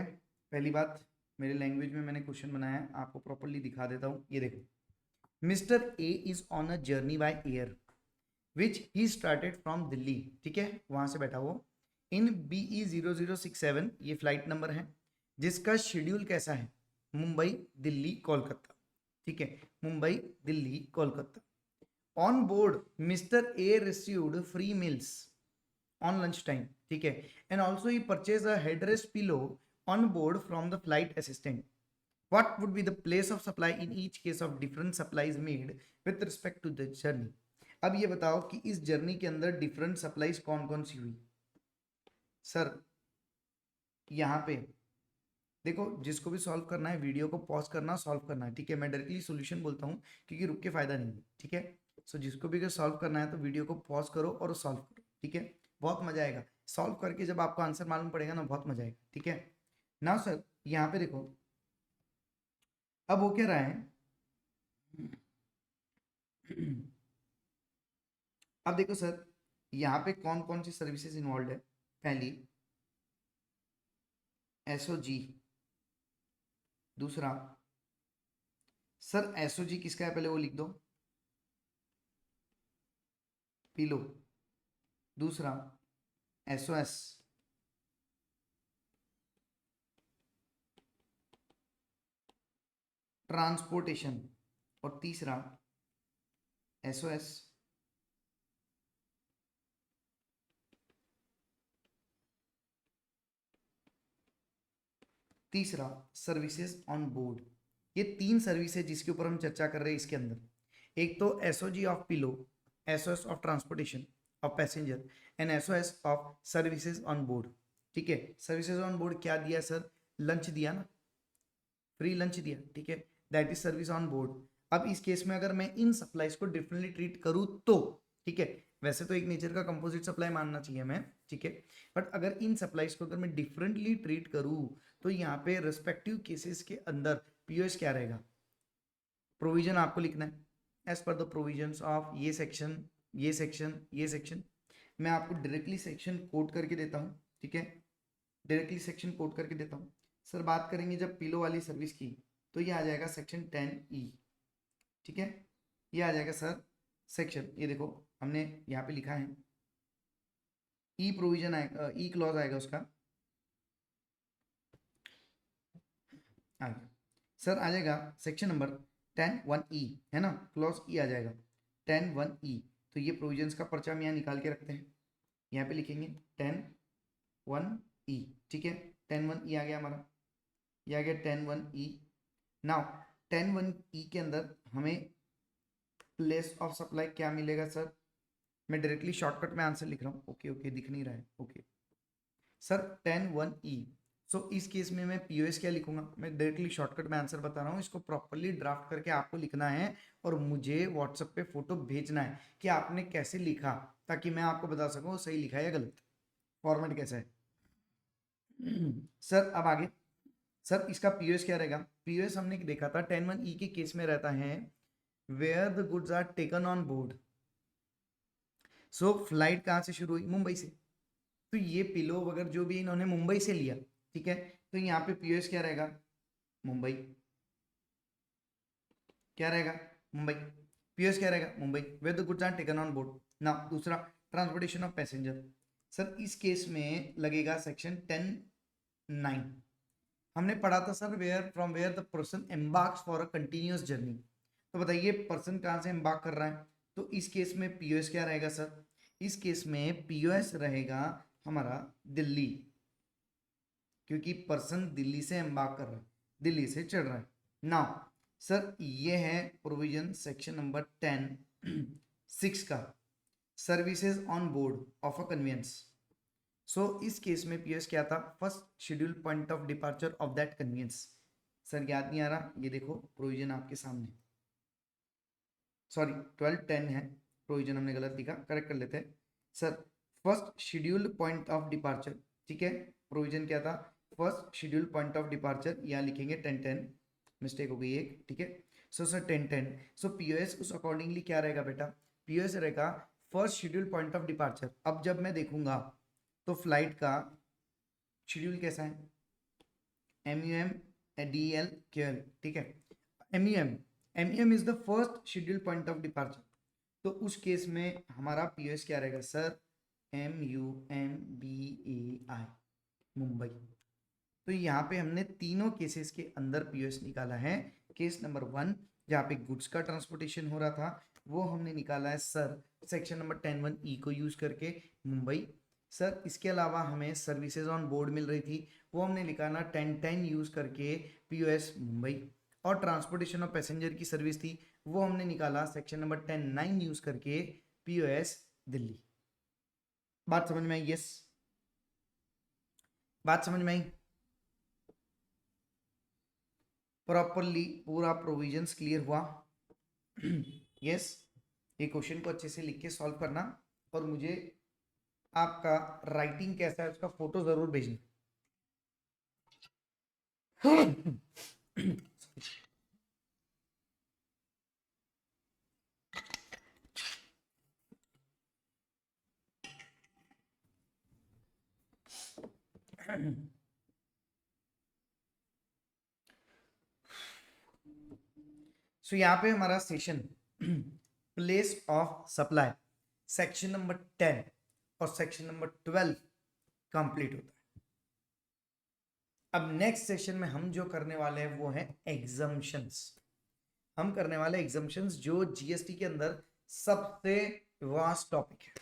पहली बात, मेरे लैंग्वेज में मैंने क्वेश्चन बनाया है, आपको प्रॉपर्ली दिखा देता हूँ। ये देखो, mister A is on a journey by air which he started from Delhi, ठीक है, वहां से बैठा वो, इन BE0067, ये फ्लाइट नंबर है, जिसका शेड्यूल कैसा है, मुंबई दिल्ली कोलकाता, ठीक है, Mumbai Delhi Kolkata. On board mister A received free meals on lunch time, ठीक है, and also he purchased a headrest pillow on board from the flight assistant. What would be the place of supply in each case of different supplies made with respect to the journey? अब ये बताओ कि इस जर्नी के अंदर डिफरेंट सप्लाईज कौन कौन सी हुई। सर यहाँ पे देखो, जिसको भी सॉल्व करना है वीडियो को पॉज करना, सॉल्व करना है, ठीक है। मैं डायरेक्टली सॉल्यूशन बोलता हूँ क्योंकि रुक के फायदा नहीं है, ठीक है। सो जिसको भी सॉल्व करना है तो वीडियो को पॉज करो और सॉल्व करो, ठीक है। बहुत मजा आएगा सॉल्व करके, जब आपको आंसर मालूम पड़ेगा ना, बहुत मजा आएगा, ठीक है ना। सर यहाँ पे देखो, अब हो क्या रहा है, अब देखो सर, यहाँ पे कौन कौन सी सर्विसेज इन्वॉल्व है। पहली SOG, दूसरा सर SOG किसका है, पहले वो लिख दो, पी लो। दूसरा SOS, ट्रांसपोर्टेशन, और तीसरा SOS, तीसरा सर्विसेज ऑन बोर्ड। ये तीन सर्विस है जिसके ऊपर हम चर्चा कर रहे हैं इसके अंदर। एक तो SOG of pillow, SOS of transportation of passenger, and SOS of services on board, ठीक है। सर्विसेज ऑन बोर्ड क्या दिया सर, लंच दिया ना, फ्री लंच दिया, ठीक है, that is service on board. अब इस केस में अगर मैं इन सप्लाईज को डिफरेंटली ट्रीट करूँ तो, ठीक है, वैसे तो एक नेचर का कंपोजिट सप्लाई मानना चाहिए मैं, ठीक है, बट अगर इन सप्लाईज को अगर मैं डिफरेंटली ट्रीट करूँ तो यहाँ पे रेस्पेक्टिव केसेस के अंदर POS क्या रहेगा, प्रोविजन आपको लिखना है as per the provisions of ये सेक्शन, ये सेक्शन, ये सेक्शन। मैं आपको डायरेक्टली सेक्शन कोड करके देता हूँ, ठीक है, डायरेक्टली सेक्शन कोड करके देता हूँ। सर बात करेंगे जब पिलो वाली सर्विस की, तो ये आ जाएगा सेक्शन 10E, ठीक है, ये आ जाएगा सर सेक्शन, ये देखो हमने यहाँ पे लिखा है ई प्रोविजन आएगा, ई क्लॉज आएगा उसका, आ गया सर, आ जाएगा सेक्शन नंबर 10(1)E, है ना, क्लॉज ई आ जाएगा 10(1)E। तो ये प्रोविजंस का पर्चा हम यहाँ निकाल के रखते हैं, यहाँ पे लिखेंगे 10(1)E, ठीक है, 10(1)E आ गया हमारा, ये आ गया 10(1)E। नाउ 10(1)E के अंदर हमें प्लेस ऑफ सप्लाई क्या मिलेगा सर? मैं डायरेक्टली शॉर्टकट में आंसर लिख रहा हूँ। ओके ओके, दिख नहीं रहा है। Okay sir 10(1)(e). सो इस केस में मैं पीओएस क्या लिखूंगा? मैं डायरेक्टली शॉर्टकट में आंसर बता रहा हूँ, इसको प्रॉपरली ड्राफ्ट करके आपको लिखना है और मुझे व्हाट्सएप पे फोटो भेजना है कि आपने कैसे लिखा, ताकि मैं आपको बता सकूँ सही लिखा है या गलत, फॉर्मेट कैसा है। सर अब आगे, सर इसका पीओएस क्या रहेगा? पीओएस हमने देखा था 10(1)(e) के केस में रहता है where the goods are taken on board. So flight कहाँ से शुरू हुई? मुंबई से। तो ये पिलो वगैरह जो भी इन्होंने मुंबई से लिया, ठीक है, तो यहाँ पे पीओएस क्या रहेगा? मुंबई। क्या रहेगा? मुंबई। पीओएस क्या रहेगा? Mumbai. Where the goods are taken on board. ना दूसरा, ट्रांसपोर्टेशन ऑफ पैसेंजर। सर इस केस में लगेगा सेक्शन 10(9). हमने पढ़ा था sir where the person embarks for a continuous journey. तो बताइए पर्सन कहाँ से एम्बार्क कर रहा है? तो इस केस में पीओएस क्या रहेगा सर? इस केस में पीओएस रहेगा हमारा दिल्ली, क्योंकि पर्सन दिल्ली से एम्बार्क कर रहा है, दिल्ली से चढ़ रहा है। नाउ सर ये है प्रोविजन सेक्शन नंबर 10(6) का, services on board of a conveyance. So इस केस में पीएस क्या था? First schedule point of departure of that conveyance. Sir याद नहीं आ रहा? ये देखो प्रोविजन आपके सामने, सॉरी 12(10) है, प्रोविजन हमने गलत लिखा, करेक्ट कर लेते हैं। Sir first schedule point of departure, ठीक है, प्रोविजन क्या था? First schedule point of departure, यहाँ लिखेंगे 10(10), मिस्टेक हो गई एक, ठीक है। सो सर 10(10), सो पीओएस उस अकॉर्डिंगली क्या रहेगा बेटा? पीओएस रहेगा first schedule point of departure. अब जब मैं देखूंगा तो फ्लाइट का शेड्यूल कैसा है? MUM DL QL, ठीक है। MUM is the first schedule point of departure, तो उस केस में हमारा पीओएस क्या रहेगा सर? MUMBAI, मुंबई। तो यहाँ पे हमने तीनों केसेस के अंदर पीओएस निकाला है। केस नंबर 1 जहाँ पे गुड्स का ट्रांसपोर्टेशन हो रहा था वो हमने निकाला है सर सेक्शन नंबर 10(1)(e) को यूज करके, मुंबई। सर इसके अलावा हमें सर्विसेज ऑन बोर्ड मिल रही थी, वो हमने निकाला 10(10) यूज करके, पीओएस मुंबई। और ट्रांसपोर्टेशन ऑफ पैसेंजर की सर्विस थी, वो हमने निकाला सेक्शन नंबर 10(9) यूज करके, पीओएस दिल्ली। बात समझ में आई? यस, बात समझ में आई? प्रॉपरली पूरा प्रोविजंस क्लियर हुआ? यस। ये क्वेश्चन को अच्छे से लिख के सॉल्व करना और मुझे आपका राइटिंग कैसा है उसका फोटो जरूर भेजना। सो यहाँ पे हमारा session place of supply section number 10 और सेक्शन नंबर 12 कंप्लीट होता है। अब नेक्स्ट सेशन में हम जो करने वाले हैं वो है एग्जम्पशंस। हम करने वाले एग्जम्पशंस जो जीएसटी के अंदर सबसे वास्ट टॉपिक है,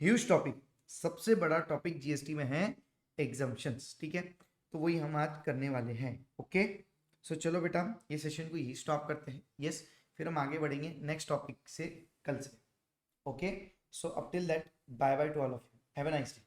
ह्यूज टॉपिक, सबसे बड़ा टॉपिक जीएसटी में है एग्जम्पशंस, ठीक है। तो वही हम आज करने वाले हैं। ओके सो चलो बेटा ये सेशन को यही स्टॉप करते हैं। यस, फिर हम आगे बढ़ेंगे नेक्स्ट टॉपिक से कल से। Okay so up till that bye by two all of you, have a nice day.